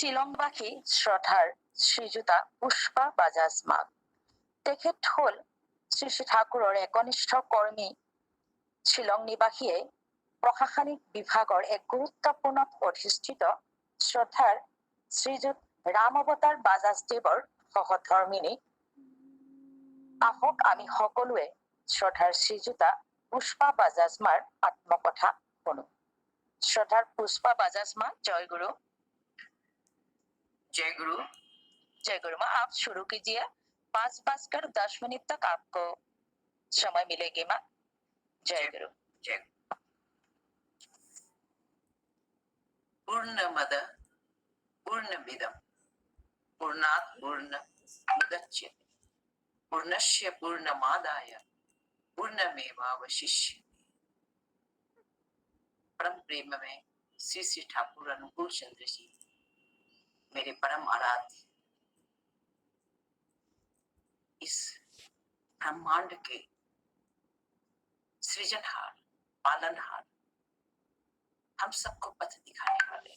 শিলংবাসী শ্ৰদ্ধাৰ শ্ৰীযুতা পুষ্পা বাজাজ মাক। তেখেত হ'ল শ্ৰী শ্ৰী ঠাকুৰৰ একনিষ্ঠ কৰ্মী। শ্বিলং নিবাসীয়ে প্ৰশাসনিক বিভাগৰ এক গুৰুত্বপূৰ্ণ অধিষ্ঠিত শ্ৰদ্ধাৰ শ্ৰীযুত ৰাম অৱতাৰ বাজাজদেৱৰ সহধৰ্মিনী। আহক আমি সকলোৱে শ্ৰদ্ধাৰ শ্ৰীযুতা পুষ্পা বাজাজ মাৰ আত্মকথা শুনো। श्रद्धार पुष्पा बाजाज माँ, जय गुरु। जय गुरु। जय गुरु माँ, आप शुरू कीजिए। 5:10 तक आपको समय मिलेगी माँ। जय गुरु। जय पूर्णमद पूर्णमिदं पूर्णात् पूर्णमुदच्यते पूर्णस्य पूर्णमादाय पूर्णमेवावशिष्यते। परम प्रेम में श्री श्री ठाकुर अनुकूल चंद्र जी, मेरे परम आराध्य, इस ब्रह्मांड के सृजनहार, पालनहार, हम सबको पथ दिखाने वाले,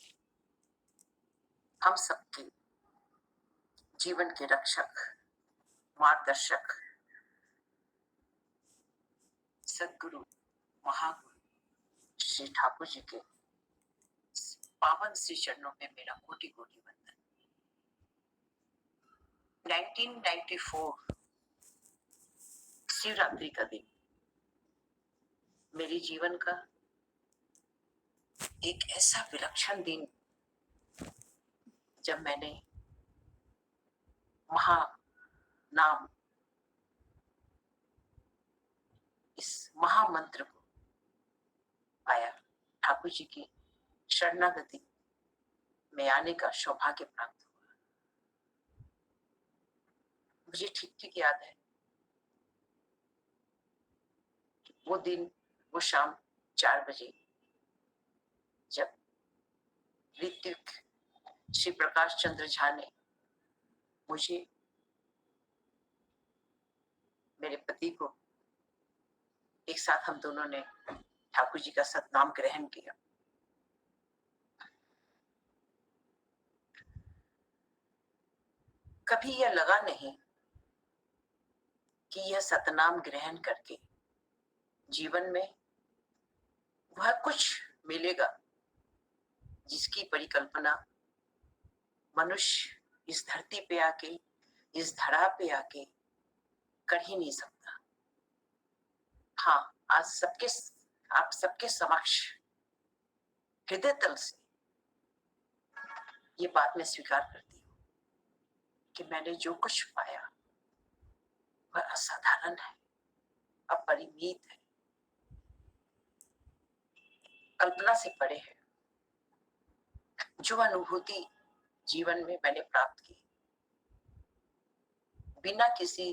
हम सबके जीवन के रक्षक, मार्गदर्शक, सद्गुरु, महागुरु श्री ठाकुर जी के पावन श्री चरणों में मेरा कोटि कोटि वंदन। 1994 शिवरात्रि का दिन मेरे जीवन का एक ऐसा विलक्षण दिन, जब मैंने महानाम, इस महामंत्र को पाया। ठाकुर जी की शरणागति में आने का सौभाग्य प्राप्त हुआ। मुझे ठीक ठीक याद है वो दिन, वो शाम 4 बजे, जब ऋत्विक श्री प्रकाश चंद्र झा ने मुझे, मेरे पति को, एक साथ हम दोनों ने ठाकुर जी का सतनाम ग्रहण किया। कभी यह लगा नहीं कि यह सतनाम ग्रहण करके जीवन में वह कुछ मिलेगा जिसकी परिकल्पना मनुष्य इस धरती पे आके, इस धरा पे आके कर ही नहीं सकता। हाँ, आज आप सबके समक्ष हृदय तल से ये बात मैं स्वीकार करती हूँ कि मैंने जो कुछ पाया वह असाधारण है, अपरिमित है, कल्पना से परे है। जो अनुभूति जीवन में मैंने प्राप्त की, बिना किसी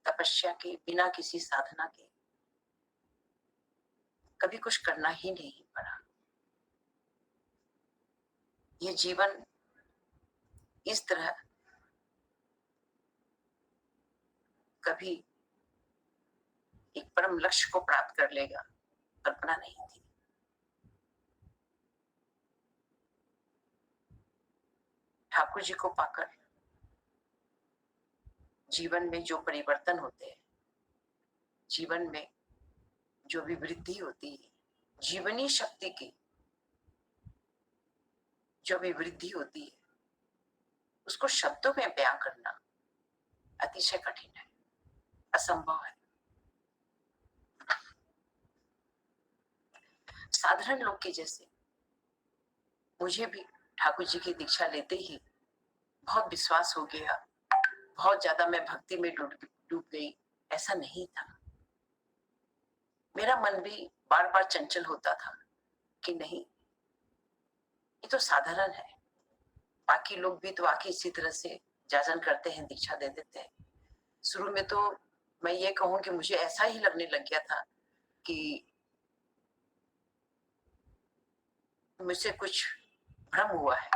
तपस्या के, बिना किसी साधना के, कभी कुछ करना ही नहीं पड़ा। ये जीवन इस तरह कभी एक परम लक्ष्य को प्राप्त कर लेगा, कल्पना नहीं थी। ठाकुर जी को पाकर जीवन में जो परिवर्तन होते हैं, जीवन में जो भी वृद्धि होती है, जीवनी शक्ति की जो भी वृद्धि होती है, उसको शब्दों में बयां करना अतिशय कठिन है, असंभव है। साधारण लोग के जैसे मुझे भी ठाकुर जी की दीक्षा लेते ही बहुत विश्वास हो गया, बहुत ज्यादा मैं भक्ति में डूब गई, ऐसा नहीं था। मेरा मन भी बार बार चंचल होता था कि नहीं, ये तो साधारण है, बाकी लोग भी तो आके इसी तरह से जाजन करते हैं, दीक्षा दे देते हैं। शुरू में तो मैं ये कहूं कि मुझे ऐसा ही लगने लग गया था कि मुझसे कुछ भ्रम हुआ है।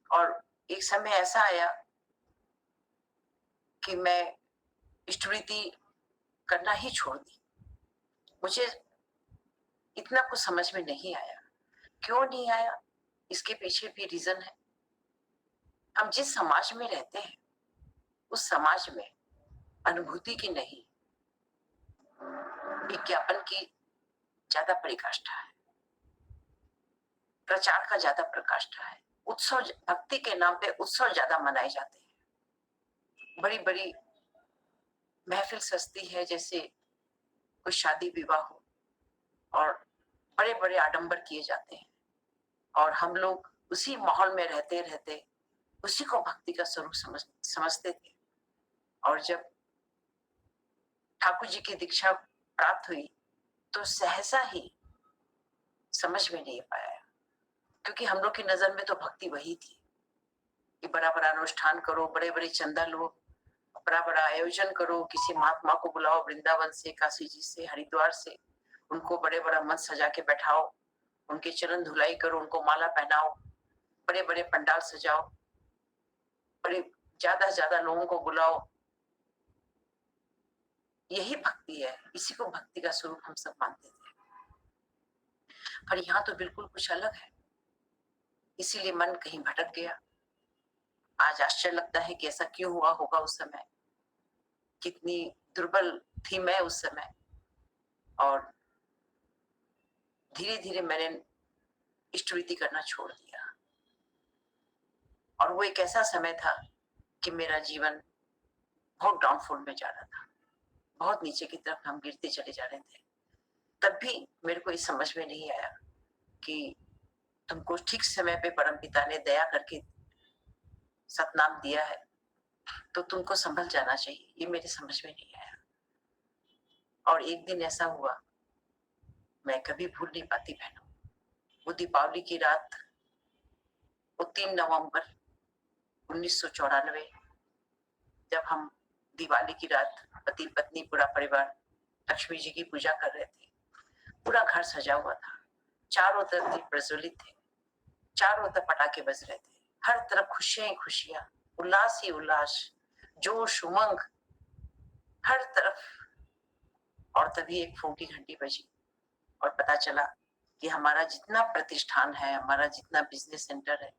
और एक समय ऐसा आया कि मैं इष्टवृत्ति करना ही छोड़ दी। मुझे इतना कुछ समझ में नहीं आया। क्यों नहीं आया, इसके पीछे भी रीजन है। हम जिस समाज में रहते हैं उस समाज में अनुभूति की नहीं, विज्ञापन की ज्यादा परिकाष्ठा है, प्रचार का ज्यादा प्रकाष्ठा है। उत्सव, भक्ति के नाम पे उत्सव ज्यादा मनाए जाते हैं। बड़ी बड़ी महफिल सजती है, जैसे कोई शादी विवाह हो, और बड़े बड़े आडंबर किए जाते हैं, और हम लोग उसी माहौल में रहते रहते उसी को भक्ति का स्वरूप समझते थे। और जब ठाकुर जी की दीक्षा प्राप्त हुई तो सहसा ही समझ में नहीं पाया, क्योंकि हम लोग की नजर में तो भक्ति वही थी कि बड़ा बड़ा अनुष्ठान करो, बड़े बड़े चंदा लो, बड़ा बड़ा आयोजन करो, किसी महात्मा को बुलाओ वृंदावन से, काशी जी से, हरिद्वार से, उनको बड़े बड़ा मंच सजा के बैठाओ, उनके चरण धुलाई करो, उनको माला पहनाओ, बड़े बड़े पंडाल सजाओ, बड़े ज्यादा से ज्यादा लोगों को बुलाओ। यही भक्ति है, इसी को भक्ति का स्वरूप हम सब मानते थे। पर यहाँ तो बिल्कुल कुछ अलग है, इसीलिए मन कहीं भटक गया। आज आश्चर्य लगता है कि ऐसा क्यों हुआ होगा उस समय, कितनी दुर्बल थी मैं उस समय। और धीरे धीरे मैंने इष्टवृत्ति करना छोड़ दिया, और वो एक ऐसा समय था कि मेरा जीवन बहुत डाउनफॉल में जा रहा था, बहुत नीचे की तरफ हम गिरते चले जा रहे थे। तब भी मेरे को ये समझ में नहीं आया कि तुमको ठीक समय पे परमपिता ने दया करके सतनाम दिया है, तो तुमको संभल जाना चाहिए। ये मेरे समझ में नहीं आया। और एक दिन ऐसा हुआ, मैं कभी भूल नहीं पाती बहनों, वो दीपावली की रात, वो 3 नवंबर 1994, जब हम दिवाली की रात पति पत्नी पूरा परिवार लक्ष्मी जी की पूजा कर रहे थे, पूरा घर सजा हुआ था, चारों तरफ दीप प्रज्वलित थे, चारों तरफ पटाखे बज रहे थे, हर तरफ खुशियां ही खुशियां, उल्लास ही उल्लास, जोश उमंग हर तरफ। और तभी एक फोन की घंटी बजी और पता चला कि हमारा जितना प्रतिष्ठान है, हमारा जितना बिजनेस सेंटर है,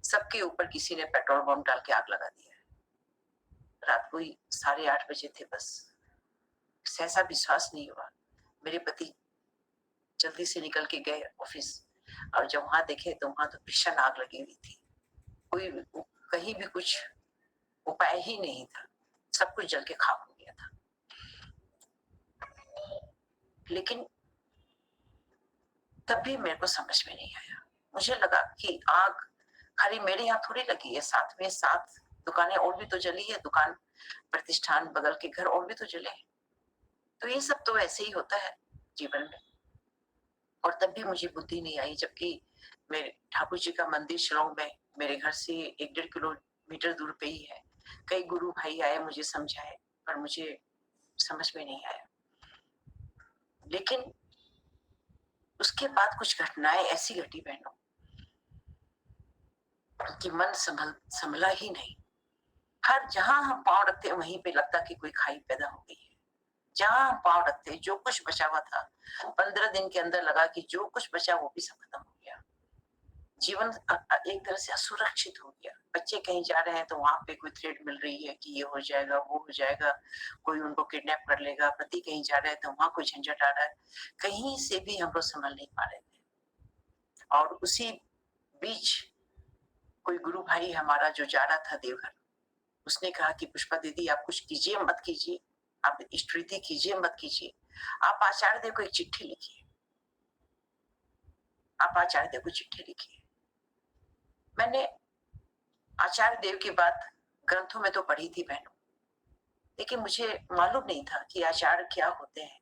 सबके ऊपर किसी ने पेट्रोल बम डाल के आग लगा दिया है। रात को ही 8:30 बजे थे बस। सहसा विश्वास नहीं हुआ। मेरे पति जल्दी से निकल के गए ऑफिस, और जब वहां देखे तो वहां तो भीषण आग लगी हुई थी। कोई कहीं भी कुछ उपाय ही नहीं था, सब कुछ जल के खाक हो गया था। लेकिन तब भी मेरे को समझ में नहीं आया। मुझे लगा कि आग खाली मेरे यहाँ थोड़ी लगी है, साथ में 7 दुकानें और भी तो जली है, दुकान, प्रतिष्ठान, बगल के घर और भी तो जले हैं। तो ये सब तो ऐसे ही होता है जीवन में। और तब भी मुझे बुद्धि नहीं आई, जबकि मेरे ठाकुर जी का मंदिर शिलोंग में मेरे घर से 1-1.5 किलोमीटर दूर पे ही है। कई गुरु भाई आए, मुझे समझाए, पर मुझे समझ में नहीं आया। लेकिन उसके बाद कुछ घटनाएं ऐसी घटी बहनों कि मन संभला ही नहीं। हर जहां हम पांव रखते हैं वहीं पे लगता कि कोई खाई पैदा हो गई है। जहां हम पांव रखते, जो कुछ बचा हुआ था, 15 दिन के अंदर लगा कि जो कुछ बचा वो भी सब खत्म हो गया। जीवन एक तरह से असुरक्षित हो गया। बच्चे कहीं जा रहे हैं तो वहां पे कोई थ्रेट मिल रही है कि ये हो जाएगा, वो हो जाएगा, कोई उनको किडनैप कर लेगा। पति कहीं जा रहे हैं तो वहां कोई झंझट आ रहा है। कहीं से भी हम लोग संभल नहीं पा रहे थे। और उसी बीच कोई गुरु भाई हमारा जो जा रहा था देवघर, उसने कहा कि पुष्पा दीदी आप कुछ कीजिए मत कीजिए, आप इष्टवृत्ति कीजिए मत कीजिए, आप आचार्य देव को एक चिट्ठी लिखिए, आप आचार्य देव को चिट्ठी लिखिए। मैंने आचार्य देव की बात ग्रंथों में तो पढ़ी थी बहनों, लेकिन मुझे मालूम नहीं था कि आचार्य क्या होते हैं,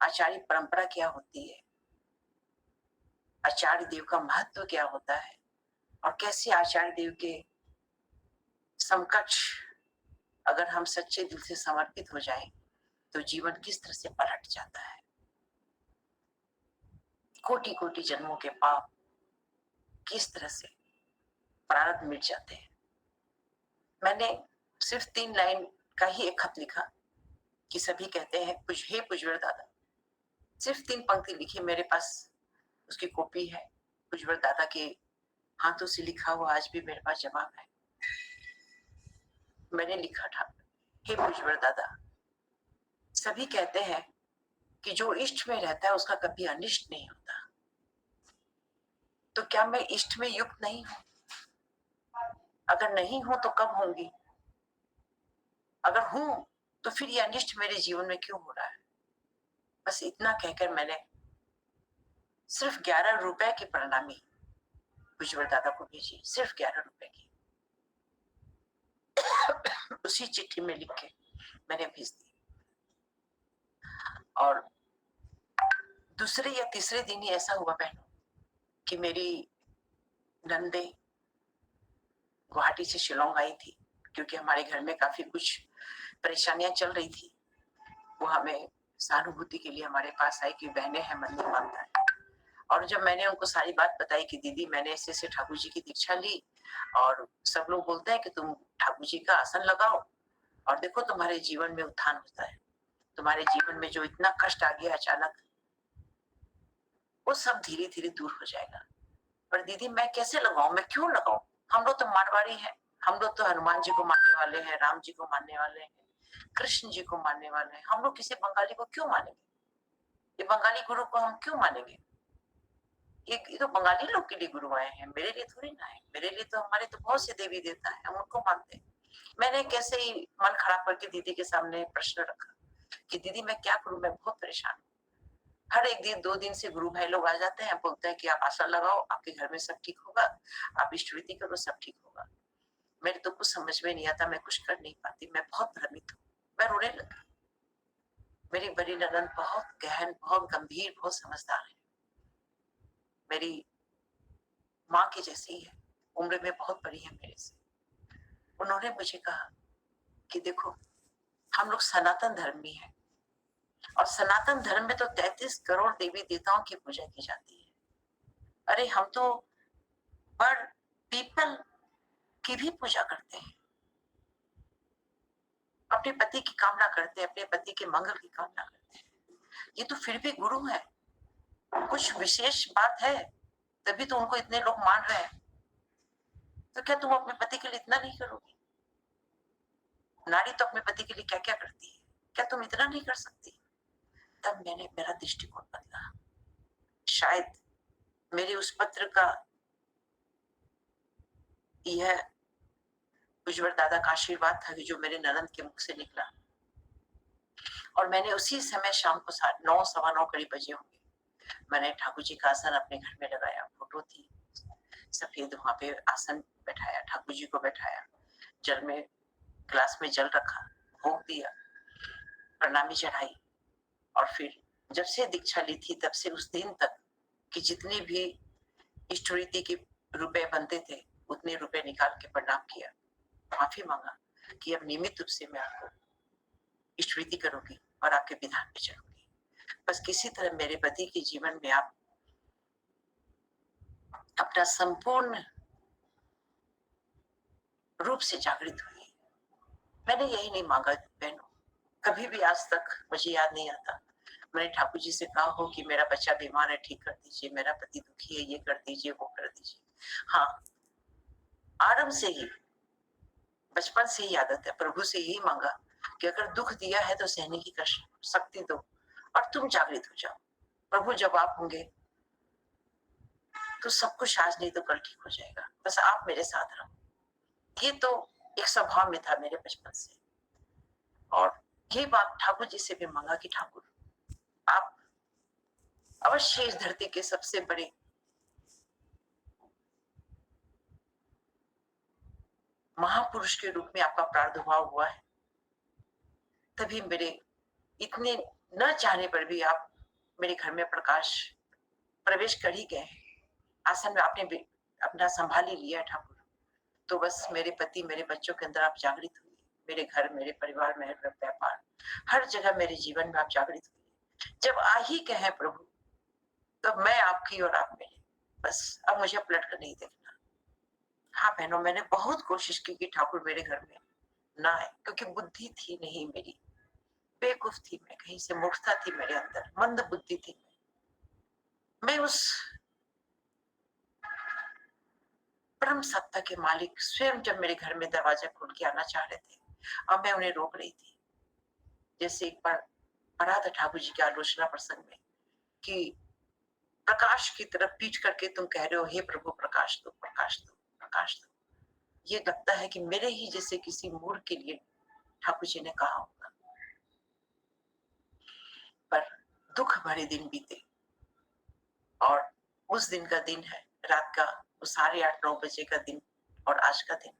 आचार्य परंपरा क्या होती है, आचार्य देव का महत्व क्या होता है, और कैसे आचार्य देव के समकक्ष अगर हम सच्चे दिल से समर्पित हो जाएं तो जीवन किस तरह से पलट जाता है। कोटि कोटि जन्मों के पाप किस तरह से प्रारब्ध मिट जाते हैं। मैंने सिर्फ 3 लाइन का ही एक खत लिखा कि सभी कहते हैं हे पुजवर दादा, सिर्फ 3 पंक्ति लिखी। मेरे पास उसकी कॉपी है, पुजवर दादा के हाथों से लिखा हुआ आज भी मेरे पास जवाब है। मैंने लिखा था, हे भुजबल दादा, सभी कहते हैं कि जो इष्ट में रहता है उसका कभी अनिष्ट नहीं होता, तो क्या मैं इष्ट में युक्त नहीं हूं? अगर नहीं हूं तो कब होंगी? अगर हूं तो फिर ये अनिष्ट मेरे जीवन में क्यों हो रहा है? बस इतना कहकर मैंने सिर्फ 11 रुपए की प्रणामी भुजबल दादा को भेजी, सिर्फ 11 रुपए की। उसी चिट्ठी में लिख के मैंने भेज दी। और दूसरे या तीसरे दिन ही ऐसा हुआ बहनों कि मेरी नंदे गुवाहाटी से शिलोंग आई थी, क्योंकि हमारे घर में काफी कुछ परेशानियां चल रही थी। वो हमें सहानुभूति के लिए हमारे पास आई कि बहनें हैं, मन नहीं मानता है। और जब मैंने उनको सारी बात बताई कि दीदी मैंने ऐसे ऐसे ठाकुर जी की दीक्षा ली, और सब लोग बोलते हैं कि तुम ठाकुर जी का आसन लगाओ और देखो तुम्हारे जीवन में उत्थान होता है, तुम्हारे जीवन में जो इतना कष्ट आ गया अचानक, वो सब धीरे धीरे दूर हो जाएगा। पर दीदी मैं कैसे लगाऊं, मैं क्यों लगाऊं? हम लोग तो मारवाड़ी हैं, हम लोग तो हनुमान जी को मानने वाले हैं, राम जी को मानने वाले हैं, कृष्ण जी को मानने वाले हैं, हम लोग किसी बंगाली को क्यों मानेंगे? ये बंगाली गुरु को हम क्यों मानेंगे? ये तो बंगाली लोग के लिए गुरु आए हैं, मेरे लिए थोड़ी ना है। मेरे लिए तो हमारे तो बहुत से देवी देवता है, हम उनको मानते हैं। मैंने कैसे ही मन खराब करके दीदी के सामने प्रश्न रखा कि दीदी मैं क्या करूं, मैं बहुत परेशान हूँ। हर एक दिन 2 दिन से गुरु भाई लोग आ जाते हैं, बोलते हैं कि आप आसन लगाओ, आपके घर में सब ठीक होगा, आप इष्टवृत्ति करो, सब ठीक होगा। मेरे तो कुछ समझ में नहीं आता, मैं कुछ कर नहीं पाती, मैं बहुत भ्रमित हूँ, मैं रोने लगी। मेरी बड़ी ननद बहुत गहन, बहुत गंभीर, बहुत समझदार है, मेरी माँ की जैसी है, उम्र में बहुत बड़ी है मेरे से। उन्होंने मुझे कहा कि देखो हम लोग सनातन धर्मी हैं, और सनातन धर्म में तो 33 करोड़ देवी देवताओं की पूजा की जाती है। अरे हम तो पर पीपल की भी पूजा करते हैं, अपने पति की कामना करते हैं, अपने पति के मंगल की कामना करते हैं। ये तो फिर भी गुरु है, कुछ विशेष बात है, तभी तो उनको इतने लोग मान रहे हैं। तो क्या तुम अपने पति के लिए इतना नहीं करोगी? नारी तो अपने पति के लिए क्या क्या करती है, क्या तुम इतना नहीं कर सकती? तब मैंने मेरा दृष्टिकोण बदला। शायद मेरे उस पत्र का यह भुजबल दादा का आशीर्वाद था कि जो मेरे ननद के मुख से निकला। और मैंने उसी समय शाम को 9, 9:15 करीब बजे होंगे, मैंने ठाकुर जी का आसन अपने घर में लगाया। फोटो थी सफेद, वहां पे आसन बैठाया, ठाकुर जी को बैठाया, जल में ग्लास में जल रखा, भोग दिया, प्रणामी चढ़ाई। और फिर जब से दीक्षा ली थी तब से उस दिन तक कि जितनी भी इष्टरीति के रुपए बनते थे उतने रुपए निकाल के प्रणाम किया, माफी मांगा कि अब नियमित रूप से मैं आपको इष्टरीति करूंगी और आपके विधान पे चलूंगी। बस किसी तरह मेरे पति के जीवन में आप अपना संपूर्ण रूप से जागृत हुई। मैंने यही नहीं मांगा बहनों, कभी भी आज तक मुझे याद नहीं आता मैंने ठाकुर जी से कहा हो कि मेरा बच्चा बीमार है, ठीक कर दीजिए, मेरा पति दुखी है, ये कर दीजिए, वो कर दीजिए। हाँ, आरंभ से ही, बचपन से ही आदत है, प्रभु से यही मांगा कि अगर दुख दिया है तो सहने की शक्ति दो और तुम जागृत हो जाओ। प्रभु जब आप होंगे तो सब कुछ आज नहीं तो कल ठीक हो जाएगा, बस आप मेरे साथ रहो। ये तो एक स्वभाव में था मेरे बचपन से। और ये बात ठाकुर जी से भी मांगा कि ठाकुर आप अवश्य इस धरती के सबसे बड़े महापुरुष के रूप में आपका प्रादुर्भाव हुआ है, तभी मेरे इतने न चाहने पर भी आप मेरे घर में प्रकाश प्रवेश कर ही गए। आसन में आपने अपना संभाल ही लिया ठाकुर। तो बस मेरे पति, मेरे बच्चों के अंदर आप जागृत हुई, मेरे घर, मेरे परिवार, मेरे व्यापार, हर जगह मेरे जीवन में आप जागृत हुई। जब आ ही गए प्रभु, तब मैं आपकी और आप मेरे, बस अब मुझे पलट कर नहीं देखना। हाँ बहनों, मैंने बहुत कोशिश की कि ठाकुर मेरे घर में ना आए, क्योंकि बुद्धि थी नहीं मेरी, बेवकूफ थी मैं, कहीं से मूर्खता थी मेरे अंदर, मंद बुद्धि थी मैं उस परम सत्ता के मालिक स्वयं जब मेरे घर में दरवाजा खोल के आना चाह रहे थे अब मैं उन्हें रोक रही थी। जैसे एक बार पढ़ा था ठाकुर जी के आलोचना प्रसंग में कि प्रकाश की तरफ पीठ करके तुम कह रहे हो, हे प्रभु प्रकाश दो, प्रकाश दो, प्रकाश दो। ये लगता है कि मेरे ही जैसे किसी मूर्ख के लिए ठाकुर जी ने कहा होगा। पर दुख भरे दिन बीते और उस दिन का दिन है, रात का वो 8:30-9 बजे का दिन, और आज का दिन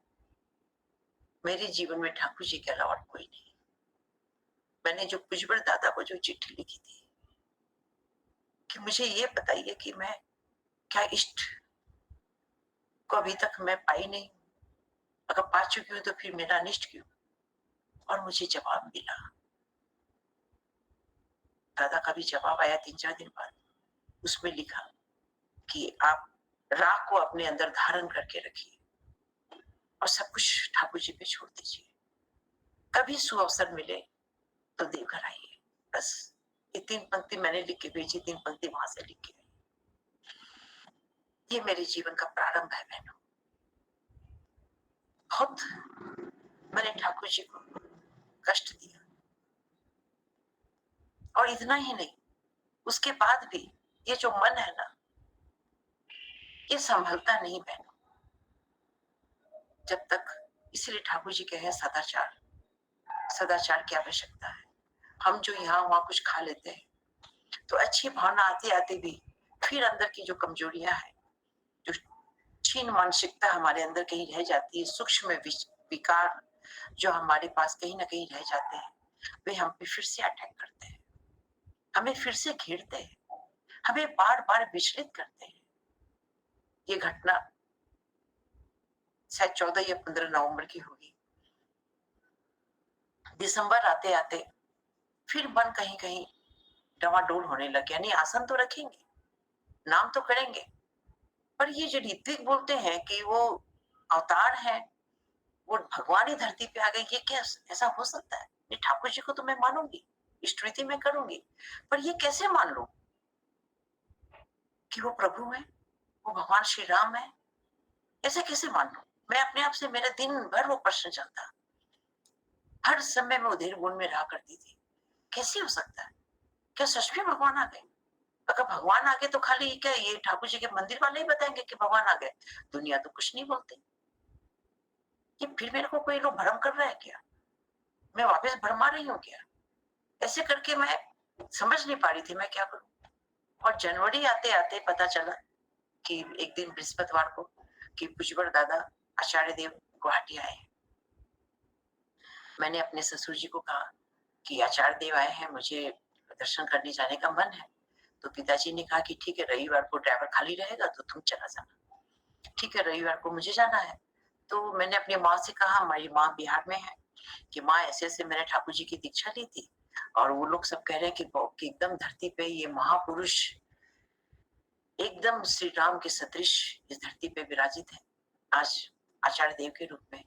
मेरे जीवन में ठाकुर जी के अलावा कोई नहीं। मैंने जो भुजबल दादा को जो चिट्ठी लिखी थी कि मुझे ये बताइए कि मैं क्या इष्ट को अभी तक मैं पाई नहीं, अगर पा चुकी हूँ तो फिर मेरा अनिष्ट क्यों? और मुझे जवाब मिला। दादा का भी जवाब आया 3-4 दिन बाद। उसमें लिखा कि आप राग को अपने अंदर धारण करके रखिए और सब कुछ ठाकुर जी पे छोड़ दीजिए। कभी सुअवसर मिले तो देवघर आइए। बस ये 3 पंक्ति मैंने लिख के भेजी, 3 पंक्ति वहां से लिख के आई। ये मेरे जीवन का प्रारंभ है बहनों। बहुत मैंने ठाकुर जी को कष्ट दिया, और इतना ही नहीं, उसके बाद भी ये जो मन है ना, ये संभलता नहीं बहनों जब तक। इसीलिए ठाकुर जी कहे सदाचार, सदाचार की आवश्यकता है। हम जो यहाँ वहां कुछ खा लेते हैं तो अच्छी भावना आते आते भी फिर अंदर की जो कमजोरियां हैं, जो क्षीण मानसिकता हमारे अंदर कहीं रह जाती है, सूक्ष्म विकार जो हमारे पास कहीं ना कहीं रह जाते हैं, वे हम पे फिर से अटैक करते हैं, हमें फिर से घेरते हैं, हमें बार बार विचलित करते हैं। ये घटना शायद 14 या 15 नवंबर की होगी। दिसंबर आते आते फिर मन कहीं कहीं डवाडोल होने लग गया। नहीं, आसन तो रखेंगे, नाम तो करेंगे, पर ये जो ऋत्विक बोलते हैं कि वो अवतार है, वो भगवान ही धरती पे आ गए, ये क्या ऐसा हो सकता है? ये ठाकुर जी को तो मैं मानूंगी, स्तुति में करूंगी, पर ये कैसे मान लूं कि वो प्रभु है, वो भगवान श्री राम है? ऐसे कैसे मान लूं? मैं अपने आप से, मेरा दिन भर वो प्रश्न चलता। हर समय मैं उधेड़ बुन में रहा करती थी, कैसे हो सकता है? क्या सच में भगवान आ गए? अगर भगवान आ गए तो खाली क्या ये ठाकुर जी के मंदिर वाले ही बताएंगे कि भगवान आ गए? दुनिया तो कुछ नहीं बोलती। ये फिर मेरे को कोई लोग भ्रम कर रहा है क्या? मैं वापस भरमा रही हूँ क्या? ऐसे करके मैं समझ नहीं पा रही थी मैं क्या करूं। और जनवरी आते आते पता चला कि एक दिन बृहस्पतिवार को कि भुजबल दादा आचार्य देव गुवाहाटी आए। मैंने अपने ससुर जी को कहा कि आचार्य देव आए हैं, मुझे दर्शन करने जाने का मन है। तो पिताजी ने कहा कि ठीक है, रविवार को ड्राइवर खाली रहेगा तो तुम चला जाना। ठीक है, रविवार को मुझे जाना है। तो मैंने अपनी माँ से कहा, हमारी माँ बिहार में है, कि माँ ऐसे ऐसे मैंने ठाकुर जी की दीक्षा ली थी और वो लोग सब कह रहे हैं कि एकदम धरती पे ये महापुरुष एकदम श्री राम के सदृश इस धरती पे विराजित है आज आचार्य देव के रूप में।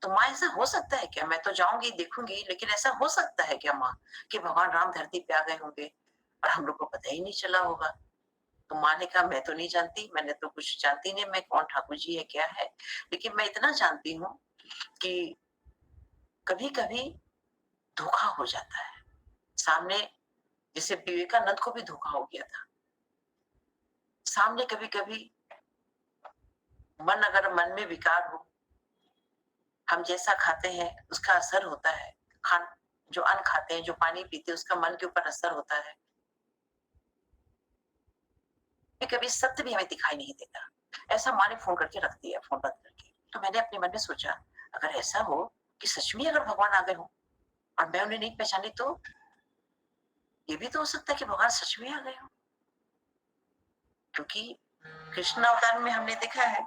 तो माँ, ऐसा हो सकता है क्या? मैं तो जाऊंगी देखूंगी, लेकिन ऐसा हो सकता है क्या माँ कि भगवान राम धरती पे आ गए होंगे और हम लोग को पता ही नहीं चला होगा? तो माँ ने कहा, मैं तो नहीं जानती, मैंने तो कुछ जानती नहीं, मैं कौन ठाकुर जी है क्या है, लेकिन मैं इतना जानती हूँ कि कभी कभी धोखा हो जाता है सामने। जैसे विवेकानंद को भी धोखा हो गया था सामने। कभी कभी मन, अगर मन में विकार हो, हम जैसा खाते हैं उसका असर होता है। खान जो अन्न खाते हैं, जो पानी पीते हैं, उसका मन के ऊपर असर होता है। कभी सत्य भी हमें दिखाई नहीं देता। ऐसा माँ ने फोन करके रख दिया, फोन बंद करके। तो मैंने अपने मन में सोचा, अगर ऐसा हो कि सच में अगर भगवान आ गए हो और मैं उन्हें नहीं पहचानी, तो ये भी तो हो सकता है कि भगवान सच में आ गए हो। क्योंकि कृष्ण अवतार में हमने देखा है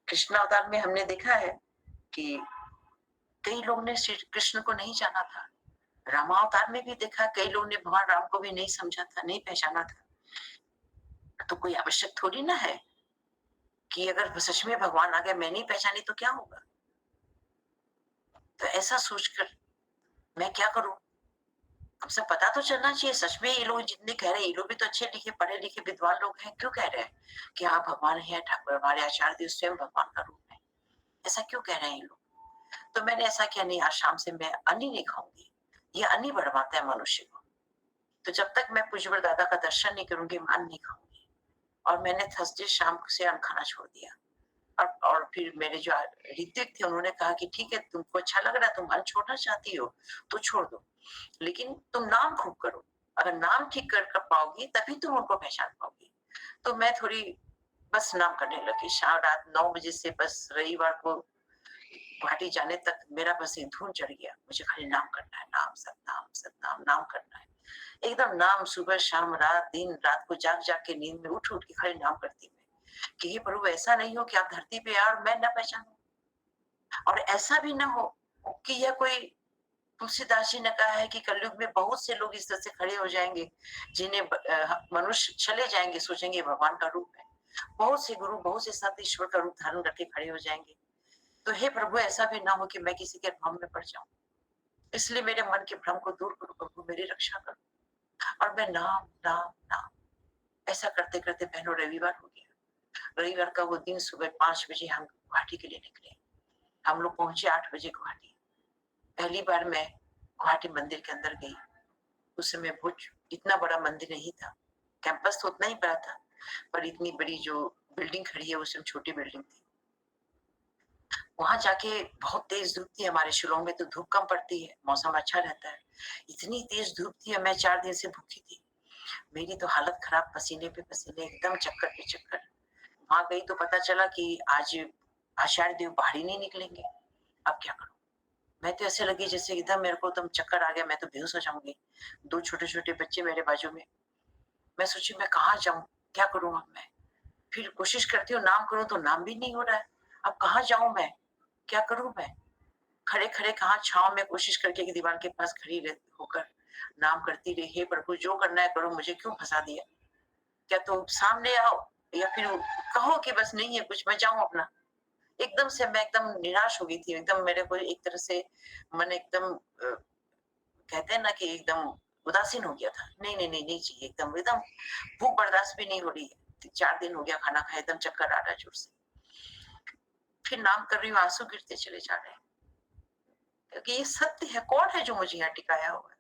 कृष्ण अवतार में हमने देखा है कि कई लोग ने श्री कृष्ण को नहीं जाना था। रामावतार में भी देखा, कई लोग ने भगवान राम को भी नहीं समझा था, नहीं पहचाना था। तो कोई आवश्यक थोड़ी ना है कि अगर सच में भगवान आ गए, मैं नहीं पहचानी तो क्या होगा? तो ऐसा सोचकर मैं क्या करूं? अब सब पता तो चलना चाहिए, सच में ये लोग जितने कह रहे हैं, ये लोग भी तो अच्छे लिखे, पढ़े लिखे विद्वान लोग हैं, क्यों कह रहे हैं कि हाँ भगवान है, ठाकुर हमारे आचार्य देव स्वयं भगवान का रूप है? ऐसा क्यों कह रहे हैं ये लोग? तो मैंने ऐसा किया, नहीं आज शाम से मैं अन्न ही नहीं खाऊंगी, ये अन्न ही बढ़वाता है मनुष्य को। तो जब तक मैं पूज्य दादा का दर्शन नहीं करूंगी, मैं अन्न नहीं खाऊंगी। और मैंने थर्सडे शाम से अन्न खाना छोड़ दिया। और फिर मेरे जो ऋतिक थे, उन्होंने कहा कि ठीक है, तुमको अच्छा लग रहा है, तुम अन्न छोड़ना चाहती हो तो छोड़ दो, लेकिन तुम नाम खूब करो। अगर नाम ठीक कर पाओगी तभी तुम उनको पहचान पाओगी। तो मैं थोड़ी बस नाम करने लगी। शाम रात 9 बजे से बस रविवार को गुवाहाटी जाने तक मेरा बस एक धुन चढ़ गया। मुझे खाली नाम करना है, नाम सतनाम सतनाम नाम करना है। एकदम नाम सुबह शाम रात दिन रात को जाग जाग के नींद में उठ उठ के खाली नाम करती मैं कि हे प्रभु, ऐसा नहीं हो कि आप धरती पे आए और मैं न पहचानूं, और ऐसा भी ना हो कि यह कोई, तुलसीदास जी ने कहा है कि कलयुग में बहुत से लोग इस तरह से खड़े हो जाएंगे जिन्हें मनुष्य चले जाएंगे, सोचेंगे भगवान का रूप है। बहुत से गुरु, बहुत से संत ईश्वर का रूप धारण करके खड़े हो जाएंगे। तो हे प्रभु, ऐसा भी ना हो कि मैं किसी के भ्रम में पड़ जाऊं। इसलिए मेरे मन के भ्रम को दूर करो प्रभु, मेरी रक्षा करो। और मैं नाम नाम नाम ऐसा करते करते बहनों रविवार हो गया। रविवार का वो दिन सुबह 5 बजे हम गुवाहाटी के लिए निकले। हम लोग पहुंचे 8 बजे गुवाहाटी। पहली बार मैं गुवाहाटी मंदिर के अंदर गई। उस समय बहुत इतना बड़ा मंदिर नहीं था, कैंपस तो उतना ही बड़ा था, पर इतनी बड़ी जो बिल्डिंग खड़ी है उस समय छोटी बिल्डिंग थी। वहां जाके बहुत तेज धूप थी। हमारे शिलोंग में तो धूप कम पड़ती है, मौसम अच्छा रहता है। इतनी तेज धूप थी, मैं 4 दिन से भूखी थी। मेरी तो हालत खराब, पसीने पे पसीने, एकदम चक्कर पे चक्कर। वहां गई तो पता चला कि आज आषाढ़ देव बाहर ही नहीं निकलेंगे। अब क्या करूं? मैं तो ऐसे लगी जैसे एकदम मेरे को एकदम चक्कर आ गया, मैं तो बेहोश हो जाऊंगी। 2 छोटे-छोटे बच्चे मेरे बाजू में। मैं सोची मैं कहाँ जाऊँ? क्या करूँ अब मैं? फिर कोशिश करती हूँ नाम करूँ तो नाम भी नहीं हो रहा है। अब कहाँ जाऊँ मैं? क्या करूँ मैं? खड़े-खड़े कहाँ छाँव में कोशिश करके एक दीवार के पास खड़ी रह होकर नाम करती रही, हे प्रभु जो करना है करो, मुझे क्यों फँसा दिया? क्या तो सामने आओ या फिर कहो कि बस नहीं है कुछ, मैं जाऊँ अपना। एकदम से मैं एकदम निराश हो गई थी। एकदम मेरे को एक तरह से मन एकदम कहते हैं ना कि एकदम उदासीन हो गया था। नहीं, नहीं, नहीं, नहीं चाहिए एकदम, एकदम भूख बर्दाश्त भी नहीं हो रही है। 4 दिन हो गया खाना खाए, एकदम चक्कर आ रहा है जोर से। फिर नाम कर रही हूँ, आँसू गिरते चले जा रहे हैं। क्योंकि ये सत्य है, कौन है जो मुझे यहाँ टिकाया हुआ है?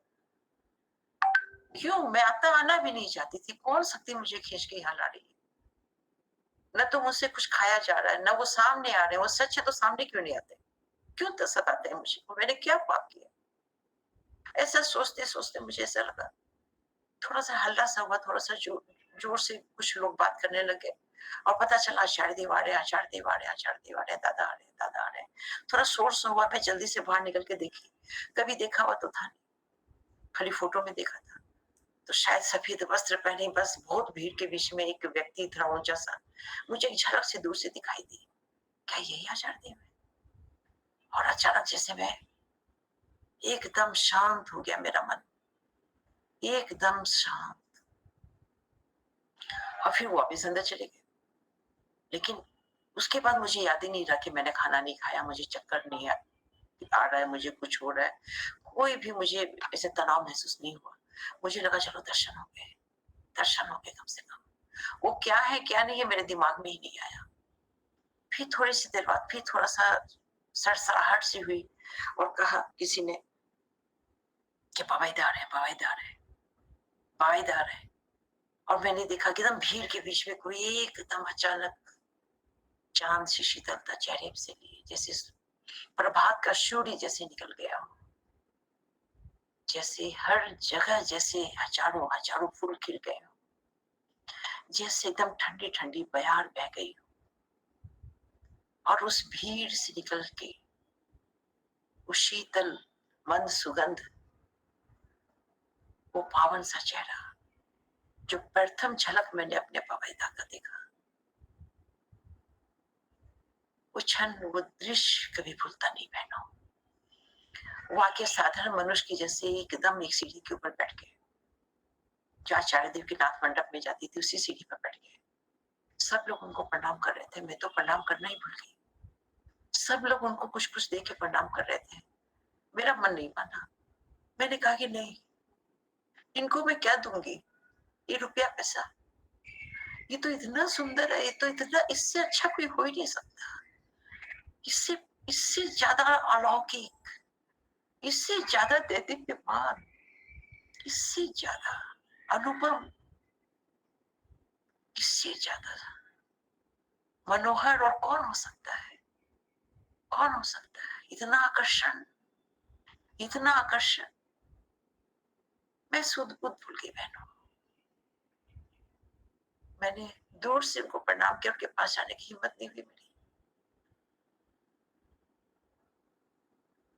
क्यों? मैं आता आना भी नहीं चाहती थी, कौन शक्ति मुझे खींच के यहाँ ला रही है? न तो मुझसे कुछ खाया जा रहा है, न वो सामने आ रहे हैं। वो सच है तो सामने क्यों नहीं आते? क्यों तो सताते हैं मुझे? मैंने क्या पाप किया? ऐसा सोचते-सोचते मुझे ऐसा लगा, थोड़ा-सा हल्ला-सा हुआ, थोड़ा-सा जोर से कुछ लोग बात करने लगे और पता चला आचार्य देव आ रहे हैं, आचार्य देव आ रहे हैं, आचार्य देव आ रहे हैं, दादा आ रहे हैं, दादा आ रहे हैं। थोड़ा शोर-सा हुआ, मैं जल्दी से बाहर निकल के देखी। कभी देखा हुआ तो था नहीं, खाली फोटो में देखा था। तो शायद सफेद वस्त्र पहने, बस बहुत भीड़ के बीच में एक व्यक्ति था ऊंचा सा, मुझे एक झलक से दूर से दिखाई दी। क्या यही आचार्य देव है? और अचानक जैसे मैं एकदम शांत हो गया मेरा मन, एकदम शांत। और फिर वो वापिस अंदर चले गए। लेकिन उसके बाद मुझे याद ही नहीं रहा कि मैंने खाना नहीं खाया, मुझे चक्कर नहीं आ रहा है, मुझे कुछ हो रहा है। कोई भी मुझे ऐसे तनाव महसूस नहीं हुआ। मुझे लगा चलो दर्शन हो गए, दर्शन हो गए कम से कम। वो क्या है क्या नहीं है मेरे दिमाग में ही नहीं आया। फिर थोड़ी सी देर बाद फिर थोड़ा सा सड़सड़ाहट सी हुई और कहा किसी ने कि बाबा इधर आ रहे हैं, बाबा इधर आ रहे हैं, बाबा इधर आ रहे हैं। और मैंने देखा कि एकदम भीड़ के बीच में कोई एकदम अचानक चांद सी शीतलता चेहरे से लिए, जैसे प्रभात का सूर्य जैसे निकल गया हो, जैसे हर जगह जैसे हजारों हजारों फूल खिल गए हो, जैसे एकदम ठंडी ठंडी बयार बह गई हो। और उस भीड़ से निकल के वो शीतल मंद सुगंध, वो पावन सा चेहरा, जो प्रथम झलक मैंने अपने पवैदा का देखा, वो क्षण, वो दृश्य कभी भूलता नहीं बहनों। वो आके साधारण मनुष्य की जैसे एकदम एक सीढ़ी के ऊपर बैठ गए। जो आचार्य देव की नाथ मंडप में जाती थी उसी सीढ़ी पर बैठ गए। सब लोग उनको प्रणाम कर रहे थे, मैं तो प्रणाम करना ही भूल गई। सब लोग उनको कुछ कुछ दे के प्रणाम कर रहे थे, मेरा मन नहीं माना। मैंने कहा कि नहीं, इनको मैं क्या दूंगी, ये रुपया पैसा, ये तो इतना सुंदर है, ये तो इतना, इससे अच्छा कोई हो ही नहीं सकता, इससे इससे ज्यादा अलौकिक, इससे ज्यादा दैदीप्यमान, इससे ज्यादा अनुपम, इससे ज्यादा मनोहर और कौन हो सकता है, कौन हो सकता है। इतना आकर्षण, इतना आकर्षण। मैं सुध बुध भूल गई बहनों। मैंने दूर से उनको प्रणाम किया, उनके पास जाने की हिम्मत नहीं हुई मेरी।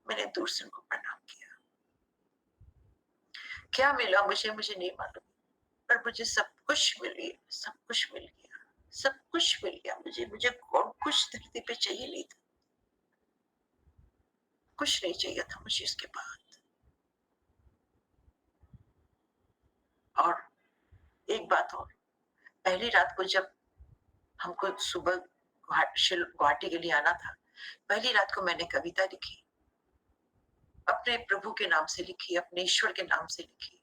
मैंने दूर से उनको प्रणाम किया। क्या मिला मुझे, मुझे नहीं मालूम, पर मुझे सब कुछ मिल गया, सब कुछ मिल गया, सब कुछ मिल गया मुझे। मुझे और कुछ धरती पे चाहिए नहीं था, कुछ नहीं चाहिए था मुझे इसके बाद। और एक बात और, पहली रात को जब हमको सुबह गुवाहाटी के लिए आना था, पहली रात को मैंने कविता लिखी, अपने प्रभु के नाम से लिखी, अपने ईश्वर के नाम से लिखी।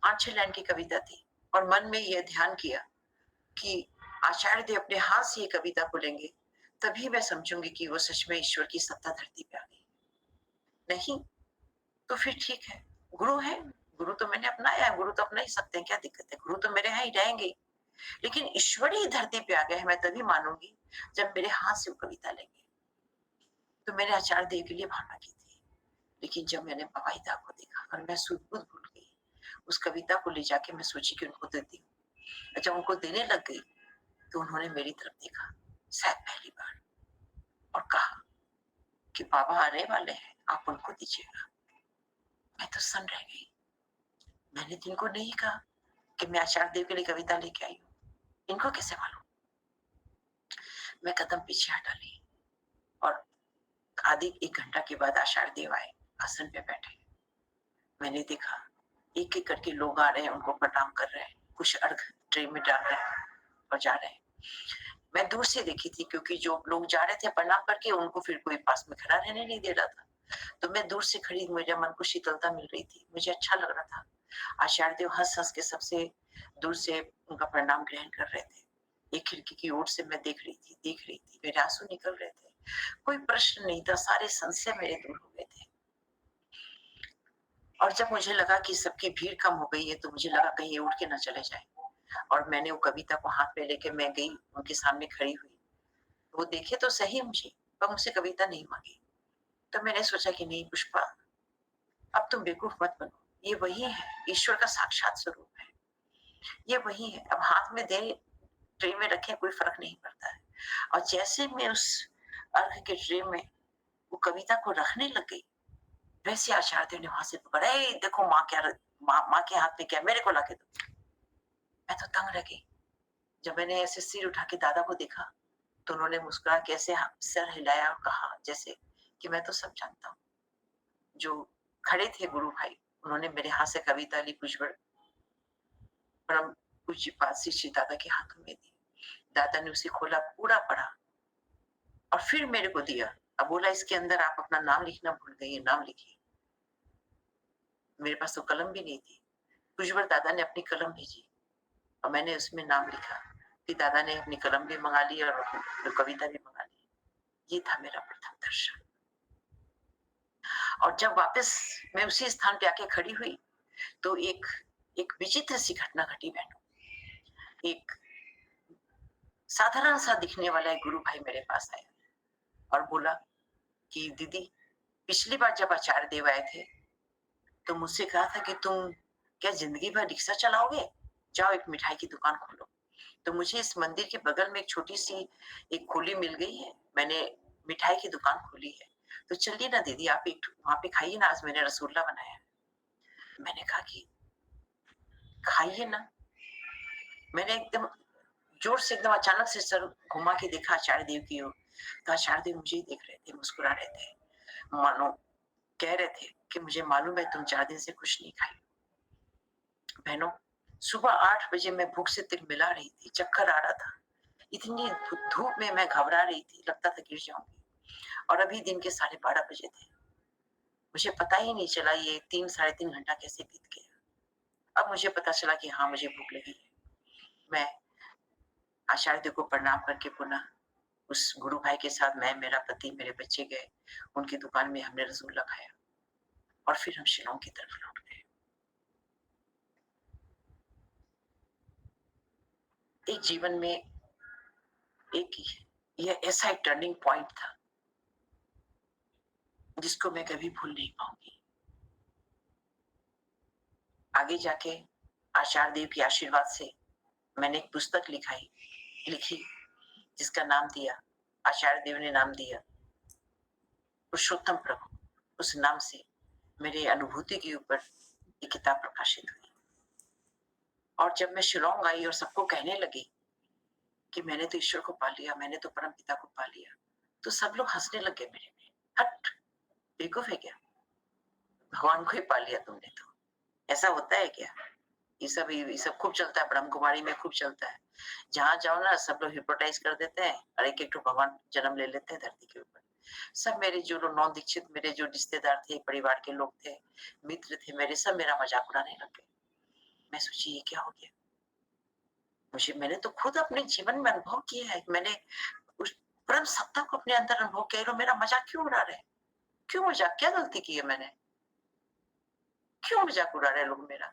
5-6 लाइन की कविता थी, और मन में यह ध्यान किया कि आचार्य देव अपने हाथ से ये कविता बोलेंगे, तभी मैं समझूंगी कि वो सच में ईश्वर की सत्ता धरती पे आ गई। नहीं तो फिर ठीक है, गुरु है, गुरु तो मैंने अपनाया है, गुरु तो अपना ही सकते हैं, क्या दिक्कत है, गुरु तो मेरे यहाँ ही रहेंगे। लेकिन ईश्वर ही धरती पे आ गए हैं, मैं तभी मानूंगी जब मेरे हाथ से वो कविता लेंगे। तो मैंने आचार्य देव के लिए भावना की थी, लेकिन जब मैंने बवाईदा को देखा और मैं सुध बुध भूल गई, उस कविता को ले जाके मैं सोची कि उनको देती हूँ। जब उनको देने लग गई तो उन्होंने मेरी तरफ देखा, शायद पहली बार, और कहा कि बाबा आने वाले हैं, आप उनको दीजिएगा। मैं तो सन रह गई। मैंने तो इनको नहीं कहा कि मैं आचार्य देव के लिए कविता लेके आई हूँ, इनको कैसे मालूम। मैं कदम पीछे हटा ली, और आधे 1 घंटा के बाद आचार्य देव आए, आसन पे बैठे। मैंने देखा एक एक करके लोग आ रहे हैं, उनको प्रणाम कर रहे हैं, कुछ अर्घ ट्रे में डाल रहे हैं और जा रहे हैं। मैं दूर से देखी थी, क्योंकि जो लोग जा रहे थे प्रणाम करके, उनको फिर कोई पास में खड़ा रहने नहीं दे रहा था। तो मैं दूर से खड़ी, मुझे मन को शीतलता मिल रही थी, मुझे अच्छा लग रहा था। आचार्य देव हंस हंस के सबसे दूर से उनका प्रणाम ग्रहण कर रहे थे। एक खिड़की की ओर से मैं देख रही थी, मेरे आंसू निकल रहे थे। कोई प्रश्न नहीं था, सारे संशय मेरे दूर हो गए थे। और जब मुझे लगा कि सबकी भीड़ कम हो गई है, तो मुझे लगा कहीं ये उठ के ना चले जाए, और मैंने वो कविता को हाथ में लेके मैं गई, उनके सामने खड़ी हुई। वो देखे तो सही मुझे, पर मुझसे कविता नहीं मांगी। तो मैंने सोचा कि नहीं पुष्पा, अब तुम बेवकूफ मत बनो, ये वही है, ईश्वर का साक्षात स्वरूप है, ये वही है। अब हाथ में दे, ट्रे में रखे, कोई फर्क नहीं पड़ता है। और जैसे मैं उस अर्घ के ट्रे में वो कविता को रखने लग गई, वैसे आचार्य ने वहां से पकड़ा, देखो माँ क्या, माँ के हाथ में क्या, मेरे को लाके दो। मैं तो तंग रह गई। जब मैंने ऐसे सिर उठा के दादा को देखा, तो उन्होंने मुस्कुरा के ऐसे सर हिलाया और कहा जैसे कि मैं तो सब जानता हूँ। जो खड़े थे गुरु भाई, उन्होंने मेरे हाथ से कविता ली, पुष्पड़ परम पूज्यपाद श्री दादा के हाथों में दी। दादा ने उसे खोला, पूरा पढ़ा, और फिर मेरे को दिया। अब बोला इसके अंदर आप अपना नाम लिखना भूल गई, नाम लिखिए। मेरे पास तो कलम भी नहीं थी। पुष्पड़ दादा ने अपनी कलम भेजी, और मैंने उसमें नाम लिखा। फिर दादा ने अपनी कलम भी मंगा ली और कविता भी मंगा ली। ये था मेरा प्रथम दर्शन। और जब वापस मैं उसी स्थान पे आके खड़ी हुई, तो एक एक विचित्र सी घटना घटी बहनों। एक साधारण सा दिखने वाला एक गुरु भाई मेरे पास आया और बोला कि दीदी, पिछली बार जब आचार्य देव आए थे, तो मुझसे कहा था कि तुम क्या जिंदगी भर रिक्शा चलाओगे, जाओ एक मिठाई की दुकान खोलो। तो मुझे इस मंदिर के बगल में एक छोटी सी एक खोली मिल गई है, मैंने मिठाई की दुकान खोली है, तो चलिए ना दीदी, आप एक वहां पे खाइए ना, आज मैंने रसगुल्ला बनाया है। मैंने कहा कि खाइए ना। मैंने एकदम जोर से, एकदम अचानक से सर घुमा के देखा आचार्य देव की ओर, तो आचार्य देव मुझे ही देख रहे थे, मुस्कुरा रहे थे, मानो कह रहे थे कि मुझे मालूम है तुम 4 दिन से कुछ नहीं खाई। बहनों, सुबह 8 बजे मैं भूख से तिलमिला रही थी, चक्कर आ रहा था, इतनी धूप में मैं घबरा रही थी, लगता था गिर जाऊंगी। और अभी दिन के 12:30 बजे थे। मुझे पता ही नहीं चला ये 3 साढ़े 3 घंटा कैसे बीत गया। अब मुझे पता चला कि हाँ, मुझे भूख लगी है। मैं आचार्य को प्रणाम करके पुनः उस गुरु भाई के साथ मैं, मेरा पति, मेरे बच्चे गए। उनकी दुकान में हमने रसगुल्ला खाया और फिर हम शिलांग की तरफ लौट गए। एक जीवन में एक यह ऐसा एक टर्निंग पॉइंट था जिसको मैं कभी भूल नहीं पाऊंगी। आगे जाके आचार्य देव के आशीर्वाद से मैंने एक पुस्तक लिखी जिसका नाम दिया, आचार्य देव ने नाम दिया पुरुषोत्तम प्रभु। उस नाम से मेरे अनुभूति के ऊपर ये किताब प्रकाशित हुई। और जब मैं शिलांग आई और सबको कहने लगी कि मैंने तो ईश्वर को पा लिया, मैंने तो परम पिता को पा लिया, तो सब लोग हंसने लगे मेरे में। हट, बेवकूफ है क्या, भगवान को ही पा लिया तुमने, तो ऐसा होता है क्या? ये सब खूब चलता है, ब्रह्म कुमारी में खूब चलता है। जहां जाओ ना, सब लोग हिप्नोटाइज कर देते हैं और एक एक भगवान जन्म ले लेते हैं धरती के ऊपर। सब मेरे जो नौ दीक्षित, मेरे जो रिश्तेदार थे, परिवार के लोग थे, मित्र थे मेरे, सब मेरा मजाक उड़ाने लग गए। मैं सोची ये क्या हो गया? मैंने तो खुद अपने जीवन में अनुभव किया है, मैंने उस परम सत्ता को अपने अंदर अनुभव किया, और मेरा मजाक क्यों उड़ा रहे? क्यों मजाक? क्या गलती की है मैंने? क्यों मजाक उड़ा रहे लोग मेरा?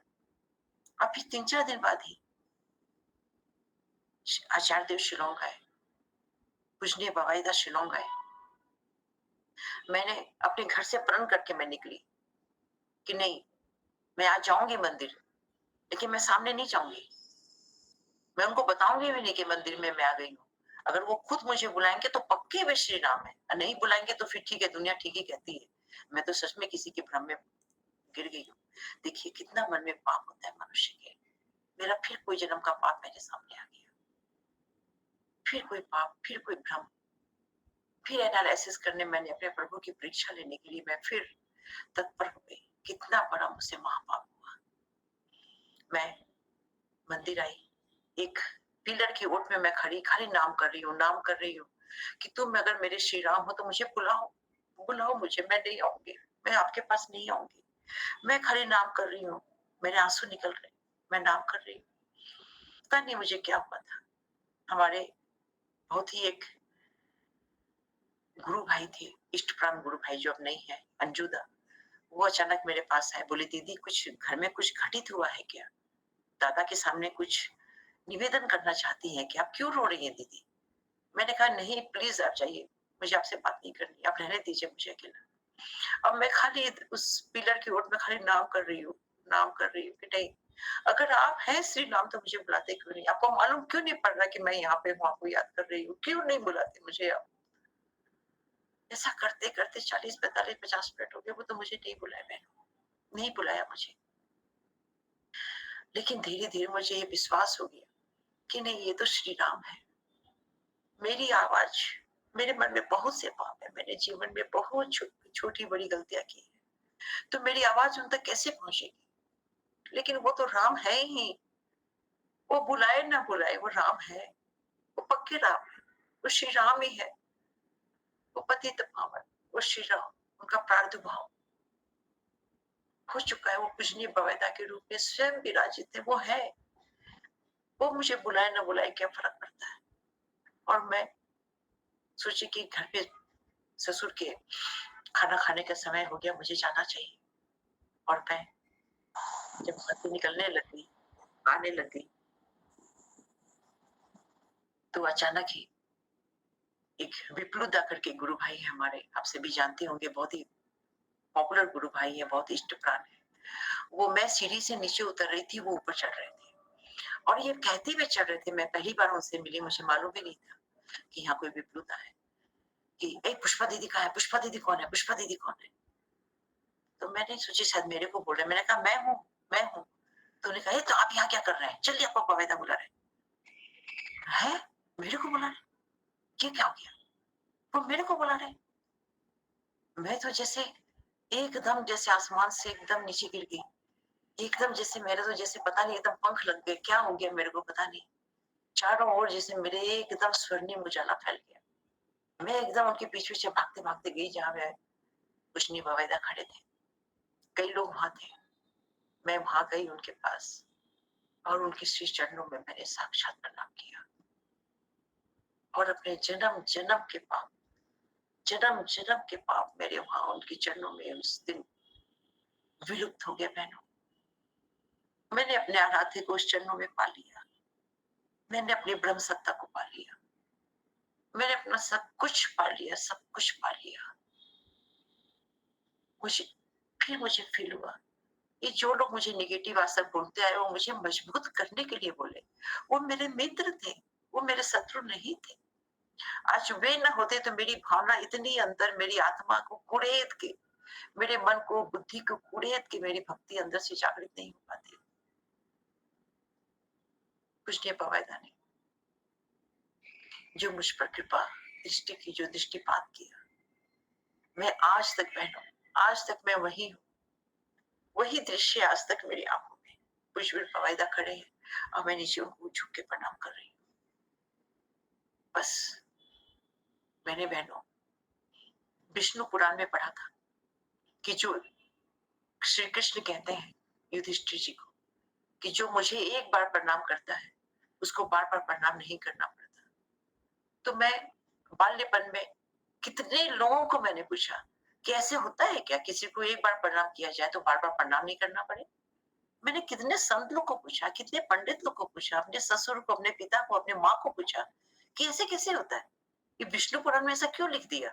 अभी 3-4 दिन बाद ही आचार्य देव शिलांग आए, पूजनीय बाबाईदास शिलांग आए। मैंने अपने घर से प्रण करके मैं निकली कि नहीं, मैं आज जाऊंगी मंदिर, लेकिन मैं सामने नहीं जाऊंगी। मैं उनको बताऊंगी भी नहीं कि मंदिर में मैं आ गई हूँ। अगर वो खुद मुझे बुलाएंगे तो पक्के वे श्री राम है, और नहीं बुलाएंगे तो फिर ठीक है, दुनिया ठीक ही कहती है। मैं तो सच में किसी के भ्रम में गिर गई हूँ। देखिए कितना मन में पाप होता है मनुष्य के। मेरा फिर कोई जन्म का पाप मेरे सामने आ गया, फिर कोई पाप, फिर कोई भ्रम, फिर एनालिसिस करने, मैंने अपने प्रभु की परीक्षा लेने के लिए मैं फिर तत्पर हो गई। कितना बड़ा मुझसे महापाप हुआ। मैं मंदिर आई, एक पिलर की ओट में मैं खड़ी खाली नाम कर रही हूँ, नाम कर रही हूँ कि तुम अगर मेरे श्री राम हो तो मुझे बुलाओ, बुलाओ मुझे, मैं नहीं आऊंगी, मैं आपके पास नहीं आऊंगी। मैं खाली नाम कर रही हूँ, मेरे आंसू निकल रहे, मैं नाम कर रही हूँ। पता नहीं मुझे क्या हुआ था। हमारे बहुत ही एक गुरु भाई थे, इष्ट प्राण गुरु भाई, जो अब नहीं है, अंजुदा। वो अचानक मेरे पास आए, बोले दीदी कुछ घर में कुछ घटित हुआ है क्या? दादा के सामने कुछ निवेदन करना चाहती हैं कि आप क्यों रो रही हैं दीदी? मैंने कहा नहीं प्लीज आप जाइए, मुझे आपसे बात नहीं करनी, आप रहने दीजिए मुझे अकेला। अब मैं खाली उस पिलर की ओर में खाली नाम कर रही हूँ, नाम कर रही हूँ कि नहीं, अगर आप हैं श्री राम तो मुझे बुलाते क्यों नहीं? आपको मालूम क्यों नहीं पड़ रहा कि मैं यहाँ पे हूँ, आपको याद कर रही हूँ, क्यों नहीं बुलाते मुझे आप? ऐसा करते करते 40, 45, 50 मिनट हो गए, वो तो मुझे नहीं बुलाया, मैंने नहीं बुलाया मुझे। लेकिन धीरे धीरे मुझे ये विश्वास हो गया कि नहीं, ये तो श्री राम है। मेरी आवाज, मेरे मन में बहुत से पाप है, मैंने जीवन में बहुत छोटी बड़ी गलतियां की है, तो मेरी आवाज उन तक कैसे पहुंचेगी? लेकिन वो तो राम है ही, वो बुलाए ना बुलाए वो राम है, वो पक्के राम है, वो श्री राम ही है, वो पतित पावन, वो श्री राम, उनका प्रादुर्भाव हो चुका है, वो पूजनीय बवेदा के रूप में स्वयं विराजित है, वो है। वो मुझे बुलाए ना बुलाए क्या फर्क पड़ता है? और मैं सोची कि घर पे ससुर के खाना खाने का समय हो गया, मुझे जाना चाहिए। और मैं जब घर से निकलने लगी, आने लगी, तो अचानक ही एक विप्लुदा करके गुरु भाई है हमारे, आप सभी जानते होंगे, बहुत ही पॉपुलर गुरु भाई है, बहुत इष्ट प्राण है। वो, मैं सीढ़ी से नीचे उतर रही थी, वो ऊपर चढ़ रहे थे, और ये कहते हुए चढ़ रहे थे। मैं पहली बार उनसे मिली, मुझे मालूम भी नहीं था कि यहाँ कोई विप्लुदा है, कि ए पुष्पा दीदी कहाँ है, पुष्पा दीदी कौन है, पुष्पा दीदी कौन है? तो मैंने सोची शायद मेरे को बोल रहे, मैंने कहा मैं हूँ, मैं हूँ। तो उन्होंने कहा तो आप यहाँ क्या कर रहे हैं, चलिए आपको पवेदा बुला रहे हैं। मेरे को बुला रहे, ये क्या हो गया? वो मेरे को बुला रहे, मैं तो जैसे एकदम जैसे आसमान से एकदम नीचे गिर गई, एकदम जैसे मेरे तो जैसे पता नहीं एकदम पंख लग गए, क्या हो गया मेरे को पता नहीं। चारों ओर जैसे मेरे एकदम स्वर्णिम उजाला फैल गया। मैं एकदम उनके पीछे पीछे भागते भागते गई जहाँ वे कुशनी बवेदा खड़े थे। कई लोग वहां थे। मैं वहां गई उनके पास और उनके श्री चरणों में मैंने साक्षात प्रणाम किया और अपने जन्म जन्म के पाप, जन्म जन्म के पाप मेरे वहां उनके चरणों में उस दिन विलुप्त हो गए बहनों। मैंने अपने आराध्य को उस चरणों में पा लिया, मैंने अपनी ब्रह्म सत्ता को पा लिया, मैंने अपना सब कुछ पा लिया, सब कुछ पा लिया। मुझे मुझे फील हुआ ये जो लोग मुझे नेगेटिव आसर बोलते आए वो मुझे मजबूत करने के लिए बोले, वो मेरे मित्र थे, वो मेरे शत्रु नहीं थे। आज वे न होते तो मेरी भावना इतनी अंदर मेरी आत्मा को कुड़ेद के, मेरे मन को बुद्धि को कुड़ेद के मेरी भक्ति अंदर से जागृत नहीं हो पाती। कुछ नहीं पवायदा ने जो मुझ पर कृपा दृष्टि की, जो दृष्टिपात किया, मैं आज तक बहनों, आज तक मैं वही हूँ, वही दृश्य आज तक मेरी आंखों में। पुष्पवीर पवायदा खड़े हैं और मैं नीचे उनको झुक के प्रणाम कर रही हूँ। बस मैंने बहनों विष्णु पुराण में पढ़ा था कि जो श्री कृष्ण कहते हैं युधिष्ठिर जी को कि जो मुझे एक बार प्रणाम करता है उसको बार बार प्रणाम नहीं करना पड़ता। तो मैं बाल्यपन में कितने लोगों को मैंने पूछा कि ऐसे होता है क्या, किसी को एक बार प्रणाम किया जाए तो बार बार प्रणाम नहीं करना पड़े। मैंने कितने संत लोग को पूछा, कितने पंडित लोग को पूछा, अपने ससुर को, अपने पिता को, अपने माँ को पूछा कि ऐसे कैसे होता है, ये विष्णु पुराण में ऐसा क्यों लिख दिया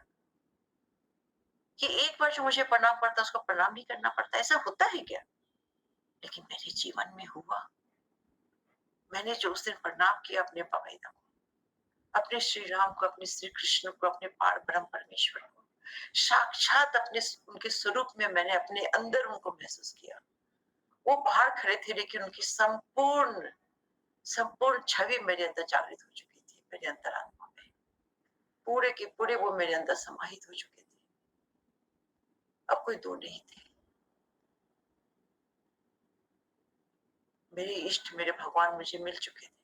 कि एक बार जो मुझे प्रणाम करता है उसको प्रणाम नहीं करना पड़ता, ऐसा होता है क्या। लेकिन मेरे जीवन में हुआ। मैंने जो उस दिन प्रणाम किया अपने पवेदा को, अपने श्री राम को, अपने श्री कृष्ण को, अपने पार ब्रह्म परमेश्वर को, साक्षात अपने उनके स्वरूप में मैंने अपने अंदर उनको महसूस किया। वो बाहर खड़े थे लेकिन उनकी संपूर्ण संपूर्ण छवि मेरे अंदर जागृत हो चुकी थी, मेरे अंतरात्मा में पूरे के पूरे वो मेरे अंदर समाहित हो चुके थे। अब कोई दो नहीं थे। मेरे इष्ट, मेरे भगवान मुझे मिल चुके थे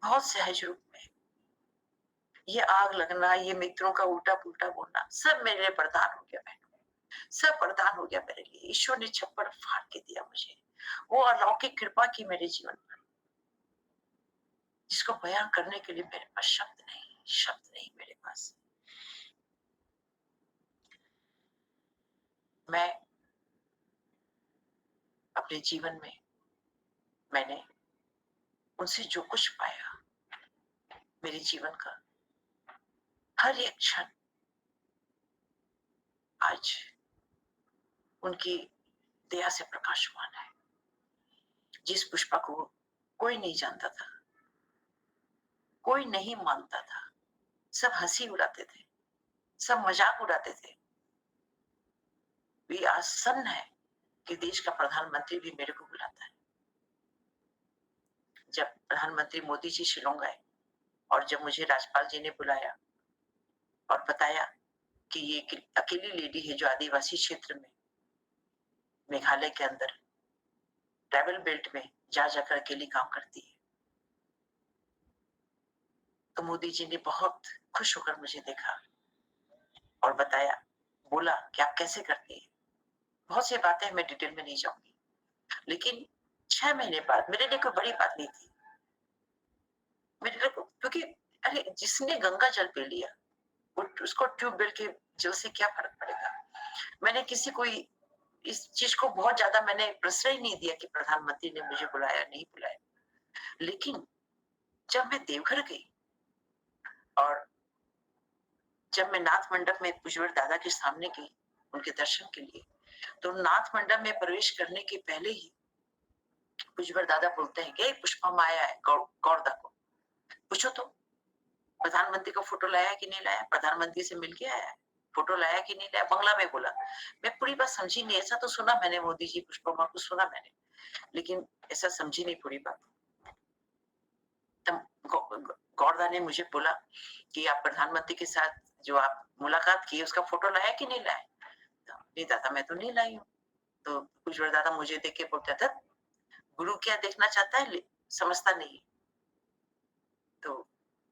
बहुत सहज रूप में। ये आग लगना, ये मित्रों का उल्टा पुल्टा बोलना सब मेरे लिए वरदान हो गया बहनों, सब वरदान हो गया मेरे लिए। ईश्वर ने छप्पड़ फाड़ के दिया मुझे, वो अलौकिक कृपा की मेरे जीवन पर, जिसको बयान करने के लिए मेरे पास शब्द नहीं मेरे पास। मैं अपने जीवन में मैंने उनसे जो कुछ पाया, मेरे जीवन का हर एक क्षण आज उनकी दया से प्रकाशमान है। जिस पुष्पा को कोई नहीं जानता था, कोई नहीं मानता था, सब हंसी उड़ाते थे, सब मजाक उड़ाते थे, वे आज सन्न है कि देश का प्रधानमंत्री भी मेरे को बुलाता है। जब प्रधानमंत्री मोदी जी शिलोंग आए और जब मुझे राज्यपाल जी ने बुलाया और बताया कि ये अकेली लेडी है जो आदिवासी क्षेत्र में मेघालय के अंदर ट्राइबल बेल्ट में जा जाकर अकेली काम करती है, तो मोदी जी ने बहुत खुश होकर मुझे देखा और बताया, बोला कि आप कैसे करती है। बहुत सी बातें मैं डिटेल में नहीं जाऊंगी, लेकिन 6 महीने बाद मेरे लिए कोई बड़ी बात नहीं थी। मेरे लिए क्योंकि अरे जिसने गंगा जल पी लिया उसको ट्यूबवेल के जल से क्या फर्क पड़ेगा। मैंने किसी को इस चीज को बहुत ज्यादा मैंने प्रश्रय नहीं दिया कि प्रधानमंत्री ने मुझे बुलाया नहीं बुलाया। लेकिन जब मैं देवघर गई और जब मैं नाथ मंडप में पुष्पवीर दादा के सामने गई उनके दर्शन के लिए, तो नाथ मंडप में प्रवेश करने के पहले ही पुष्पवीर दादा बोलते हैं कि पुष्पा माया है गौरदा को पूछो तो प्रधानमंत्री का फोटो लाया कि नहीं लाया, प्रधानमंत्री से मिल के आया है, फोटो लाया कि नहीं लाया। बंगला में बोला, मैं पूरी बात समझी नहीं। ऐसा तो सुना मैंने मोदी जी पुष्पा माँ को सुना मैंने, लेकिन ऐसा समझी नहीं पूरी बात। तब गौरदा ने मुझे बोला कि आप प्रधानमंत्री के साथ जो आप मुलाकात की उसका फोटो लाया कि नहीं लाया। तो नहीं दादा मैं तो नहीं लाई हूँ। तो कुछ बार दादा मुझे देख के बोलता था, गुरु क्या देखना चाहता है समझता नहीं। तो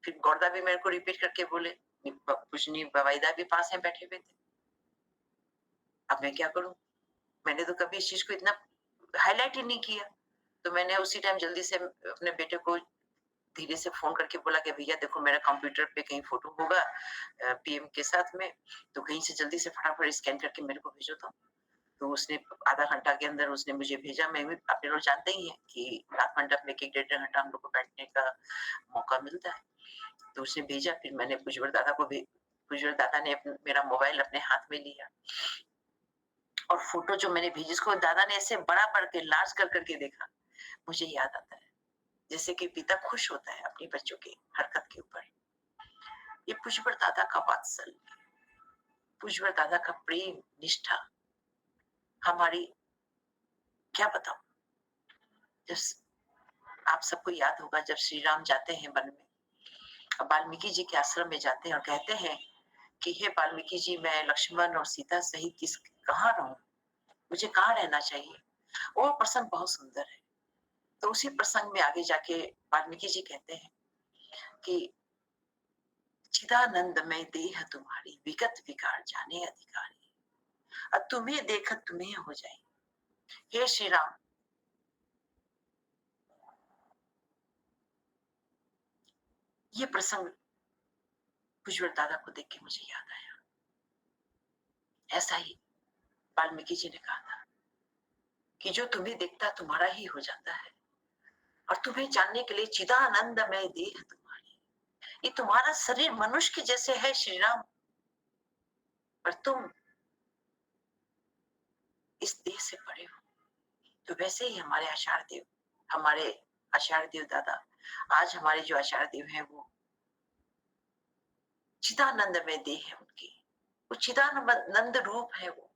फिर गौरदा भी मेरे को रिपीट करके बोले, कुछ नहीं बवाईदा भी पास में बैठे हुए थे। अब मैं क्या करूं, मैंने तो कभी इस चीज को इतना हाईलाइट ही नहीं किया। तो मैंने उसी टाइम जल्दी से अपने बेटे को धीरे से फोन करके बोला कि भैया देखो मेरा कंप्यूटर पे कहीं फोटो होगा पीएम के साथ में, तो कहीं से जल्दी से फटाफट स्कैन करके मेरे को भेजो। तो उसने आधा घंटा के अंदर उसने मुझे भेजा। मैं भी, आपने लोग जानते ही हैं कि आध मंडप में 1 डेढ़ घंटा हम लोग को बैठने का मौका मिलता है। तो उसने भेजा, फिर मैंने पुष्कर दादा को भी, पुष्कर दादा ने मेरा मोबाइल अपने हाथ में लिया और फोटो जो मैंने भेजी उसको दादा ने ऐसे बड़ा बढ़ के लार्ज कर करके देखा। मुझे याद आता है जैसे कि पिता खुश होता है अपने बच्चों की हरकत के ऊपर। ये पुष्कर दादा का वात्सल्य, पुष्कर दादा का प्रेम निष्ठा, हमारी क्या बताऊं। जब आप सबको याद होगा जब श्री राम जाते हैं वन में, वाल्मीकि जी के आश्रम में जाते हैं और कहते हैं कि हे वाल्मीकि जी, मैं लक्ष्मण और सीता सहित कहाँ रहूं, मुझे कहाँ रहना चाहिए। वो प्रसंग बहुत सुंदर है। तो उसी प्रसंग में आगे जाके वाल्मीकि जी कहते हैं कि चिदानंद में देह तुम्हारी, विगत विकार जाने अधिकारी, अब तुम्हें देख तुम्हें हो जाए। हे श्री राम, ये प्रसंग पुष्कर दादा को देख के मुझे याद आया। ऐसा ही वाल्मीकि जी ने कहा था कि जो तुम्हें देखता तुम्हारा ही हो जाता है, और तुम्हें जानने के लिए चिदानंद में देह तुम्हारी, ये तुम्हारा शरीर मनुष्य के जैसे है श्री राम, पर तुम इस देह से परे हो। तो वैसे ही हमारे आचार्य देव दादा, आज हमारे जो आचार्य देव हैं वो चिदानंद में देह है उनकी, वो चिदानंद रूप है, वो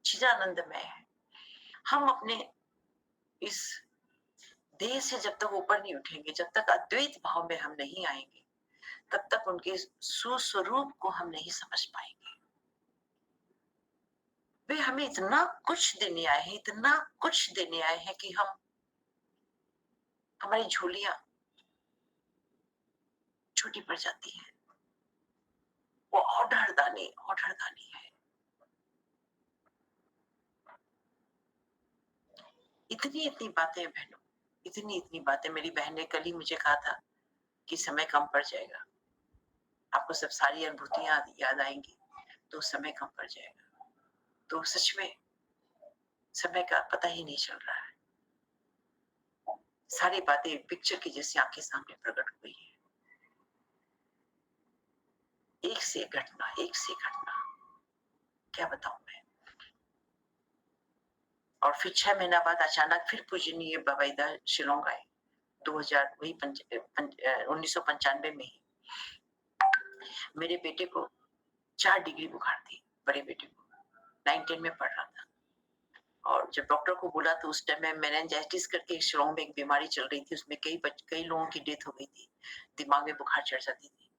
चिदानंद में है। हम अपने इस देह से जब तक ऊपर नहीं उठेंगे, जब तक अद्वैत भाव में हम नहीं आएंगे, तब तक उनके सुस्वरूप को हम नहीं समझ पाएंगे। वे हमें इतना कुछ देने आए हैं, इतना कुछ देने आए हैं कि हम, हमारी झोलियां छोटी पड़ जाती है। वो ऑर्डर दानी है। इतनी इतनी बातें बहनों, इतनी इतनी बातें। मेरी बहन ने कल ही मुझे कहा था कि समय कम पड़ जाएगा, आपको सब सारी अनुभूतियां याद आएंगी तो समय कम पड़ जाएगा। तो सच में समय का पता ही नहीं चल रहा है। सारी बातें पिक्चर की जैसे आंखें सामने प्रकट हुई है। एक से घटना, एक से घटना, क्या बताऊं मैं। और फिर 6 महीना बाद अचानक फिर पूजनीय बाबाईदा शिलोंग आए। 2000 वही 1995 में ही मेरे बेटे को 4 डिग्री बुखार थी, बड़े बेटे को 9-10 में पढ़ रहा था। और जब डॉक्टर को बोला तो उस टाइम में मेनिंजाइटिस करके शिलोंग में एक बीमारी चल रही थी, उसमें कई लोगों की डेथ हो गई थी, दिमाग में बुखार चढ़ जाती थी।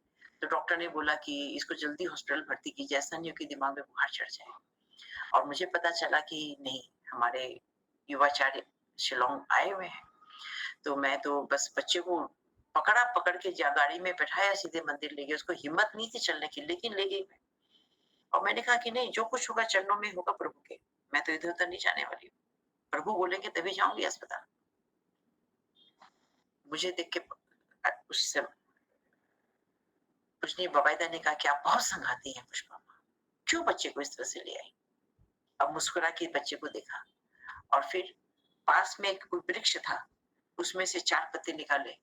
तो डॉक्टर ने बोला कि इसको जल्दी हॉस्पिटल भर्ती कीजिए, ऐसा नहीं हो कि दिमाग में बुखार चढ़ जाए। और मुझे पता चला कि नहीं, हमारे युवाचार्य शिलोंग आए हुए हैं। तो मैं तो बस बच्चे को पकड़ के गाड़ी में बैठाया, सीधे मंदिर ले गए। उसको हिम्मत नहीं थी चलने की, लेकिन ले गई। और मैंने कहा कि नहीं, जो कुछ होगा चरणों में होगा प्रभु के, मैं तो इधर उधर नहीं जाने वाली हूँ। प्रभु बोलेंगे तभी जाऊंगी अस्पताल। मुझे देख के उस समय पूजनीय बाबाईदा ने कहा कि आप बहुत संघाती हैं पुष्पा, क्यों बच्चे को इस तरह से ले आई। अब मुस्कुरा के बच्चे को देखा और फिर पास में एक वृक्ष था, उसमें से 4 पत्ते निकाले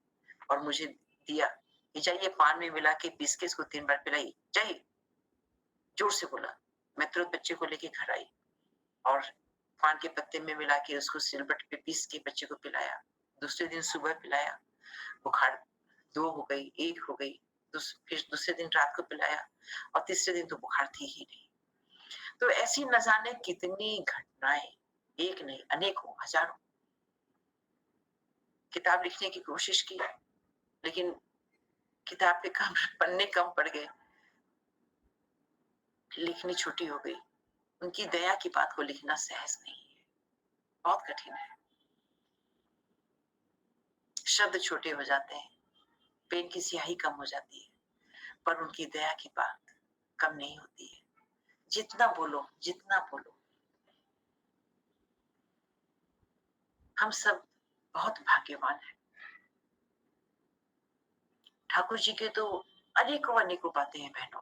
और मुझे दिया कि जाइए पान में मिला के पीस के इसको 3 बार पिलाई, जाइए, जोर से बोला। मैं तुरंत बच्चे को लेके घर आई और पान के पत्ते में मिला के उसको सिलबट्टे पे पीस के बच्चे को पिलाया। दूसरे दिन सुबह पिलाया, बुखार 2 हो गई, 1 हो गई। फिर दूसरे दिन रात को पिलाया और तीसरे दिन तो बुखार थी ही नहीं। तो ऐसी न जाने कितनी घटनाएं, एक नहीं अनेकों हजारों। किताब लिखने की कोशिश की, लेकिन किताब पे कम पन्ने कम पड़ गए, लिखनी छोटी हो गई। उनकी दया की बात को लिखना सहज नहीं है, बहुत कठिन है। शब्द छोटे हो जाते हैं, पेन की स्याही कम हो जाती है, पर उनकी दया की बात कम नहीं होती है। जितना बोलो, जितना बोलो, हम सब बहुत भाग्यवान हैं। ठाकुर जी के तो अनेकों अनेकों बातें हैं बहनों।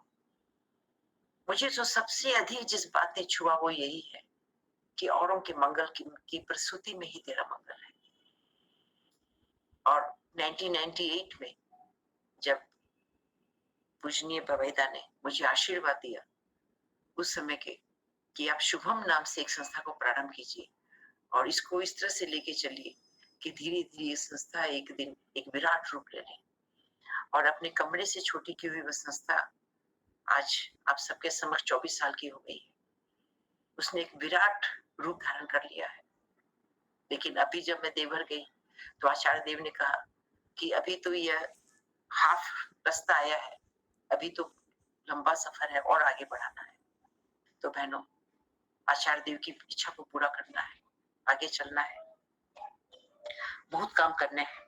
मुझे जो सबसे अधिक जिस बात ने छुआ वो यही है कि औरों के मंगल की प्रसूति में ही तेरा मंगल है। और 1998 में जब पूजनीय बवेदा ने मुझे आशीर्वाद दिया उस समय के कि आप शुभम नाम से एक संस्था को प्रारंभ कीजिए और इसको इस तरह से लेके चलिए कि धीरे धीरे ये संस्था एक दिन एक विराट रूप ले ले। और अपने कमरे से छोटी की हुई वह संस्था आज आप सबके समक्ष 24 साल की हो गई है। उसने एक विराट रूप धारण कर लिया है। लेकिन अभी जब मैं देवघर गई तो आचार्य देव ने कहा कि अभी तो यह हाफ रास्ता आया है, अभी तो लंबा सफर है और आगे बढ़ाना है। तो बहनों, आचार्य देव की इच्छा को पूरा करना है, आगे चलना है, बहुत काम करने हैं।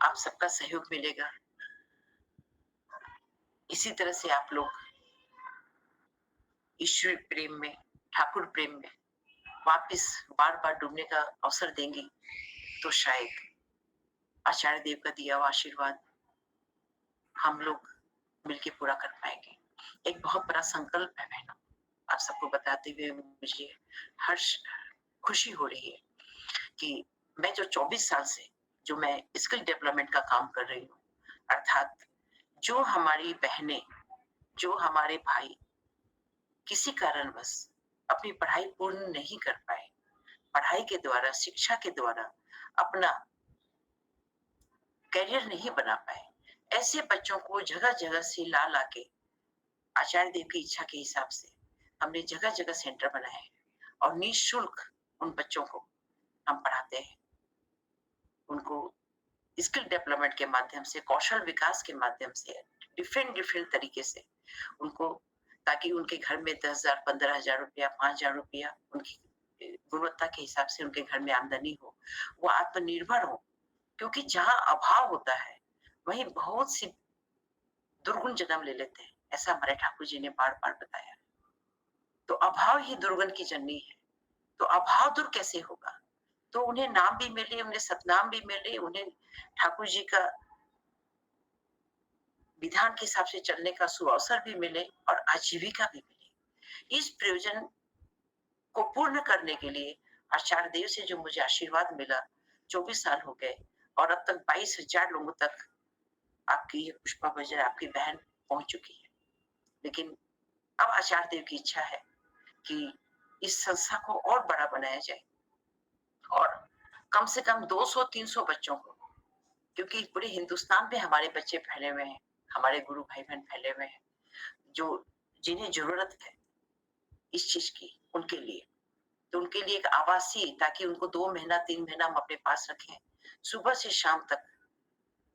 आप सबका सहयोग मिलेगा। इसी तरह से आप लोग ईश्वर प्रेम में, ठाकुर प्रेम में वापिस बार बार डूबने का अवसर देंगी तो शायद आचार्य देव का दिया हुआ आशीर्वाद हम लोग मिलके पूरा कर पाएंगे। एक बहुत बड़ा संकल्प है बहनों, आप सबको बताते हुए मुझे हर्ष खुशी हो रही है कि मैं जो 24 साल से जो मैं स्किल डेवलपमेंट का काम कर रही हूँ, अर्थात जो हमारी बहनें, जो हमारे भाई किसी कारणवश अपनी पढ़ाई पूर्ण नहीं कर पाए, पढ़ाई के द्वारा, शिक्षा के द्वारा अपना करियर नहीं बना पाए, ऐसे बच्चों को जगह जगह से ला ला के आचार्य देव की इच्छा के हिसाब से हमने जगह जगह सेंटर बनाए हैं और निःशुल्क उन बच्चों को हम पढ़ाते हैं। उनको स्किल डेवलपमेंट के माध्यम से, कौशल विकास के माध्यम से, डिफरेंट डिफरेंट तरीके से उनको, ताकि उनके घर में 10,000, 15,000 रुपया, 5,000 रुपया उनकी गुणवत्ता के हिसाब से उनके घर में आमदनी हो, वो आत्मनिर्भर हो। क्योंकि जहाँ अभाव होता है वहीं बहुत सी दुर्गुण जन्म ले लेते हैं, ऐसा हमारे ठाकुर जी ने बार बार बताया। तो अभाव ही दुर्गुण की जननी है। तो अभाव दूर कैसे होगा? तो उन्हें नाम भी मिले, उन्हें सतनाम भी मिले, उन्हें ठाकुर जी का विधान के हिसाब से चलने का सुअवसर भी मिले और आजीविका भी मिले। इस प्रयोजन को पूर्ण करने के लिए आचार्य देव से जो मुझे आशीर्वाद मिला, 24 साल हो गए और अब तक 22,000 लोगों तक आपकी ये पुष्पा बजर, आपकी बहन पहुंच चुकी है। लेकिन अब आचार्य देव की इच्छा है कि इस संस्था को और बड़ा बनाया जाए और कम से कम 200-300 बच्चों को, क्योंकि पूरे हिंदुस्तान में हमारे बच्चे फैले हुए हैं, हमारे गुरु भाई बहन फैले हुए हैं, जो जिन्हें जरूरत है इस चीज की, उनके लिए। तो उनके लिए एक आवासीय, ताकि उनको 2 महीना 3 महीना हम अपने पास रखें, सुबह से शाम तक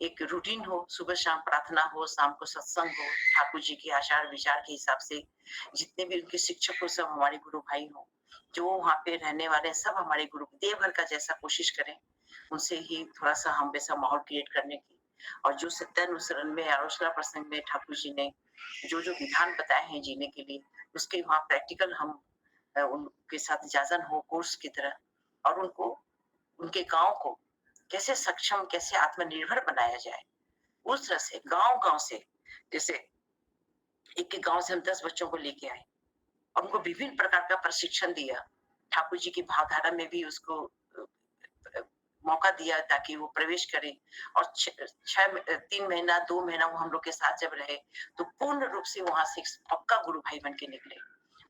एक रूटीन हो, सुबह शाम प्रार्थना हो, शाम को सत्संग हो, ठाकुर जी के आचार विचार के हिसाब से जितने भी उनके शिक्षक हो सब हमारे गुरु भाई हो, जो वहाँ पे रहने वाले सब हमारे गुरु, देवघर का जैसा कोशिश करें उनसे ही थोड़ा सा हम वैसा माहौल क्रिएट करने की। और जो सत्यानुसरण में, आलोचना प्रसंग में ठाकुर जी ने जो जो विधान बताए हैं जीने के लिए, उसके वहाँ प्रैक्टिकल हम उनके साथ जाजन हो कोर्स की तरह, और उनको, उनके गांव को कैसे सक्षम, कैसे आत्मनिर्भर बनाया जाए, उस तरह से गांव गांव से, जैसे एक एक गांव से हम 10 बच्चों को लेके आए और उनको विभिन्न प्रकार का प्रशिक्षण दिया, ठाकुर जी की भावधारा में भी उसको मौका दिया ताकि वो प्रवेश करे। और 3 महीना 2 महीना वो हम लोग के साथ जब रहे तो पूर्ण रूप से वहां से पक्का गुरु भाई बन के निकले।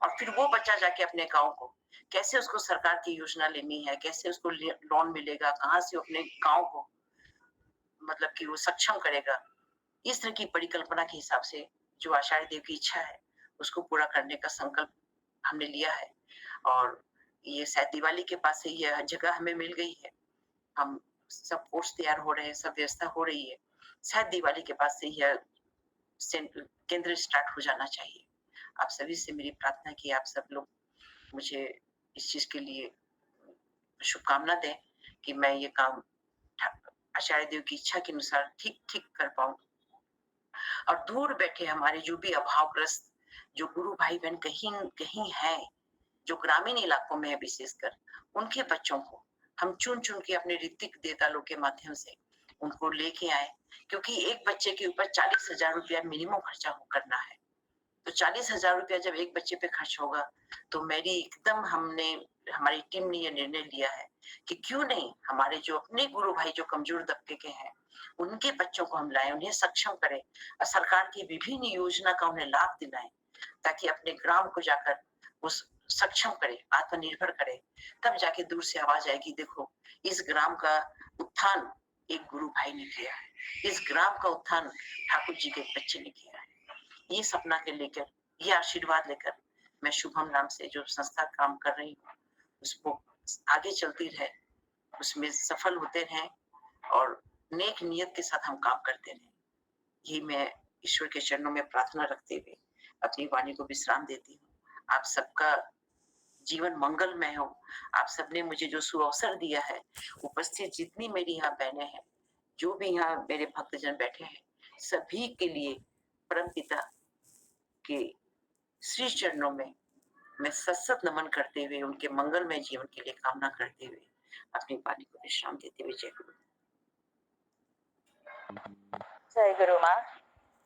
और फिर वो बच्चा जाके अपने गांव को, कैसे उसको सरकार की योजना लेनी है, कैसे उसको लोन मिलेगा, कहाँ से अपने गांव को मतलब कि वो सक्षम करेगा, इस तरह की परिकल्पना के हिसाब से जो आचार्य देव की इच्छा है उसको पूरा करने का संकल्प हमने लिया है। और ये शायद दिवाली के पास से यह जगह हमें मिल गई है, हम सब कोर्स तैयार हो रहे हैं, सब व्यवस्था हो रही है, शायद दिवाली के बाद से यह केंद्र स्टार्ट हो जाना चाहिए। आप सभी से मेरी प्रार्थना की आप सब लोग मुझे इस चीज के लिए शुभकामना दें कि मैं ये काम आचार्य देव की इच्छा के अनुसार ठीक ठीक कर पाऊं। और दूर बैठे हमारे जो भी अभावग्रस्त जो गुरु भाई बहन कहीं कहीं हैं, जो ग्रामीण इलाकों में है विशेषकर, उनके बच्चों को हम चुन-चुन के अपने ऋत्विक देवतालों के माध्यम से उनको लेके आए, क्योंकि एक बच्चे के ऊपर 40,000 रुपया मिनिमम खर्चा करना है। तो 40,000 रुपया जब एक बच्चे पे खर्च होगा, तो हमारी टीम ने ये निर्णय लिया है कि क्यों नहीं हमारे जो अपने गुरु भाई जो कमजोर तबके के हैं, उनके बच्चों को हम लाएं, उन्हें सक्षम करें और सरकार की विभिन्न योजना का उन्हें लाभ दिलाएं, ताकि अपने ग्राम को जाकर उस सक्षम करे, आत्मनिर्भर करे। तब जाके दूर से आवाज आएगी, देखो इस ग्राम का उत्थान एक गुरु भाई ने किया है, इस ग्राम का उत्थान ठाकुर जी के बच्चे ने किया है। ये सपना के लेकर, ये आशीर्वाद लेकर मैं शुभम नाम से जो संस्था काम कर रही हूँ, उसको आगे चलती रहे, उसमें सफल होते रहें और नेक नियत के साथ हम काम करते रहें। ये मैं ईश्वर के चरणों में प्रार्थना रखते हुए अपनी वाणी को विश्राम देती हूँ। आप सबका जीवन मंगलमय हो। आप सबने मुझे जो सुअवसर दिया है, उपस्थित जितनी मेरी यहाँ बहनें हैं, जो भी यहाँ मेरे भक्तजन बैठे हैं, सभी के लिए परमपिता के श्री चरणों में मैं सतसत नमन करते हुए, उनके मंगलमय जीवन के लिए कामना करते हुए अपनी वाणी को विश्राम देते हुए जय गुरु। जय गुरु माँ।